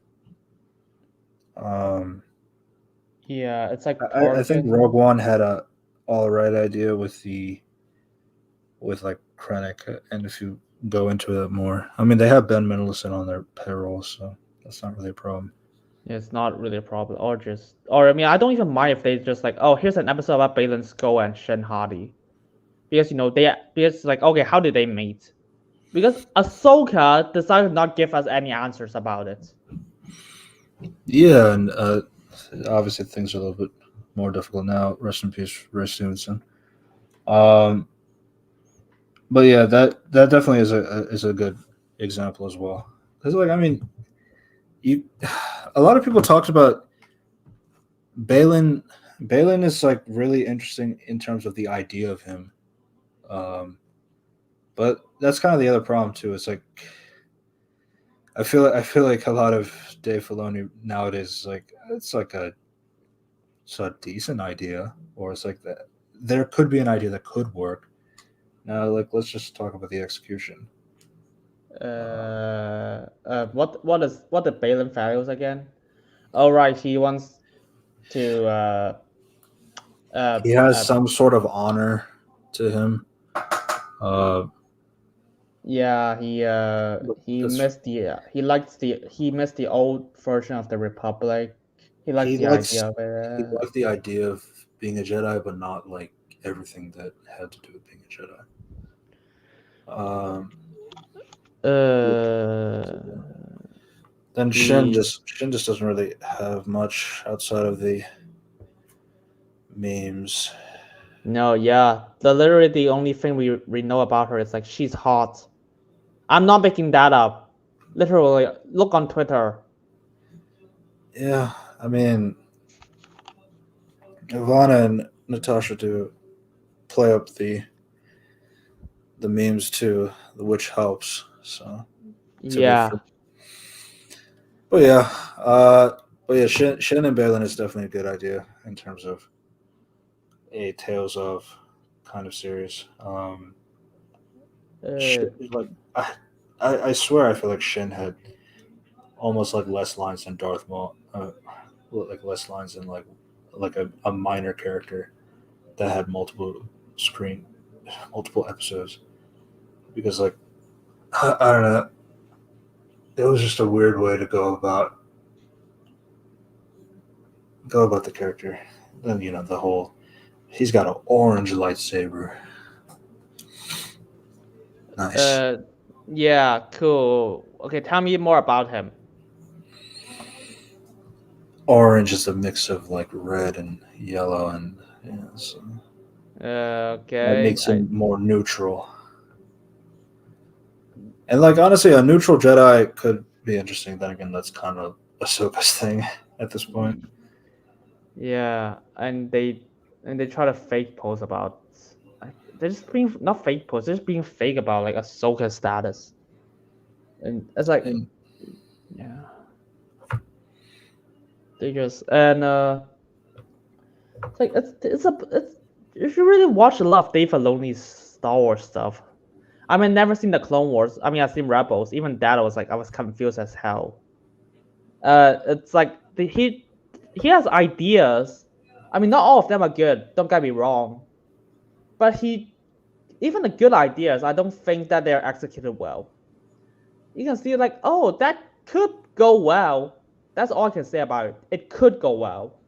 Um, Yeah, it's like I think Tarkin. Rogue One had a all right idea with like Krennic, and if you go into it more, I mean they have Ben Mendelsohn on their payroll, so that's not really a problem. It's not really a problem, or I mean, I don't even mind if they just like, oh, here's an episode about Baylan Skoll and Shen Hardy, because because like, okay, how did they meet? Because Ahsoka decided to not give us any answers about it. Yeah, and obviously things are a little bit more difficult now. Rest in peace, Ray Stevenson. Um, but yeah, that definitely is a good example as well. Because like I mean, you a lot of people talked about Balin. Balin is like really interesting in terms of the idea of him. But that's kind of the other problem too. It's like I feel like a lot of Dave Filoni nowadays is like it's a decent idea, or it's like that there could be an idea that could work. Now, like let's just talk about the execution. What the Balin values again? Oh right, he wants to He has uh some sort of honor to him. yeah, he That's missed he missed the old version of the Republic. He likes he the likes idea of he it. liked the idea of being a Jedi, but not like everything that had to do with being a Jedi. Then The Shin just doesn't really have much outside of the memes. No, yeah, literally the only thing we know about her is like she's hot. I'm not making that up. Literally, look on Twitter. Yeah, I mean, Ivana and Natasha do play up the memes too, which helps. So to be Yeah, fair. But uh, Shin and Balin is definitely a good idea in terms of a Tales of kind of series. uh, Shin, like I swear, I feel like Shin had almost like less lines than Darth Maul, like less lines than like a minor character that had multiple episodes, because I don't know, it was just a weird way to go about go about the character. Then the whole he's got an orange lightsaber. Nice. Yeah, cool. Okay, tell me more about him. Orange is a mix of like red and yellow, and so that Okay, makes him more neutral. And like honestly, a neutral Jedi could be interesting. Then again, that's kind of Ahsoka's thing at this point. yeah, and they try to fake post about they're just being not fake post, they're just being fake about like Ahsoka's status, and it's like And yeah, they just and it's like it's if you really watch a lot of Dave Filoni's Star Wars stuff. I mean, never seen the Clone Wars. I mean, I've seen Rebels. Even that, I was confused as hell. It's like he has ideas. I mean, not all of them are good. Don't get me wrong, but even the good ideas, I don't think that they're executed well. You can see like, oh, that could go well. That's all I can say about it. It could go well.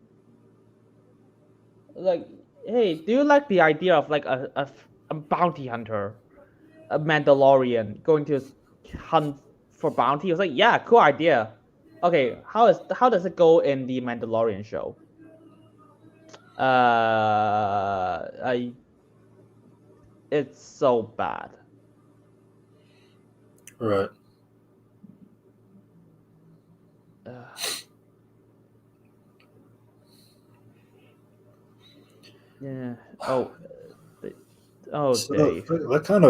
Like, hey, do you like the idea of like a bounty hunter, a Mandalorian going to hunt for bounty? It was like, yeah, cool idea. Okay, how does it go in the Mandalorian show? I it's so bad. right. Yeah. Oh, So Dave. that kind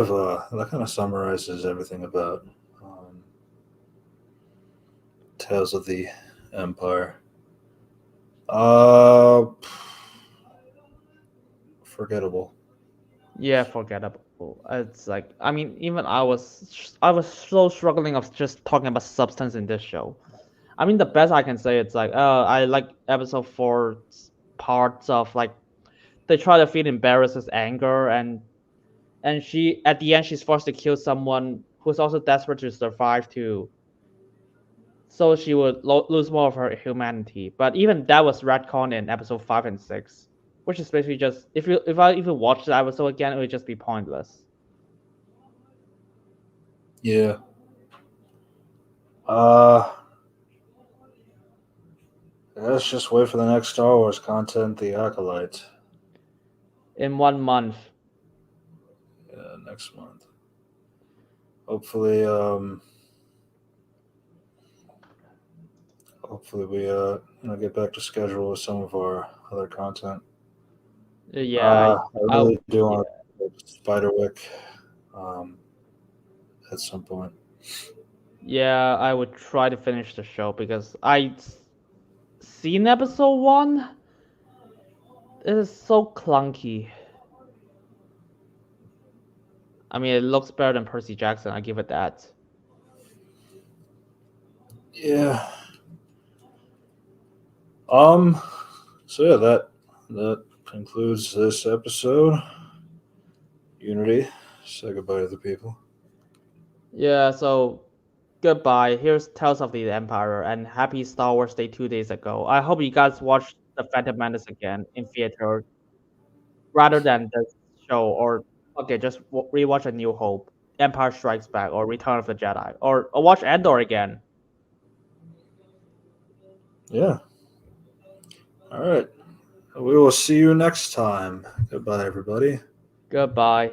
of summarizes everything about Tales of the Empire. Uh, forgettable. Yeah, forgettable. It's like I mean, even I was so struggling of just talking about substance in this show. I mean, the best I can say it's like, I like episode 4's parts of like they try to feed Embarrass's anger, and she at the end she's forced to kill someone who's also desperate to survive too, so she would lose more of her humanity. But even that was retcon in episode 5 and 6, which is basically just if I even watch the episode again, it would just be pointless. Yeah. Uh, let's just wait for the next Star Wars content, The Acolyte, In 1 month. next month. Hopefully, we get back to schedule with some of our other content. Yeah, I really do want to Spiderwick at some point. yeah, I would try to finish the show because I seen episode 1. It is so clunky. I mean, it looks better than Percy Jackson. I give it that. Yeah. So yeah, that concludes this episode. Unity, say goodbye to the people. Yeah, so goodbye. Here's Tales of the Empire and happy Star Wars Day 2 days ago. I hope you guys watched The Phantom Menace again in theater rather than this show, or okay, just rewatch A New Hope, Empire Strikes Back, or Return of the Jedi, or watch Andor again. Yeah. All right. We will see you next time. Goodbye, everybody. Goodbye.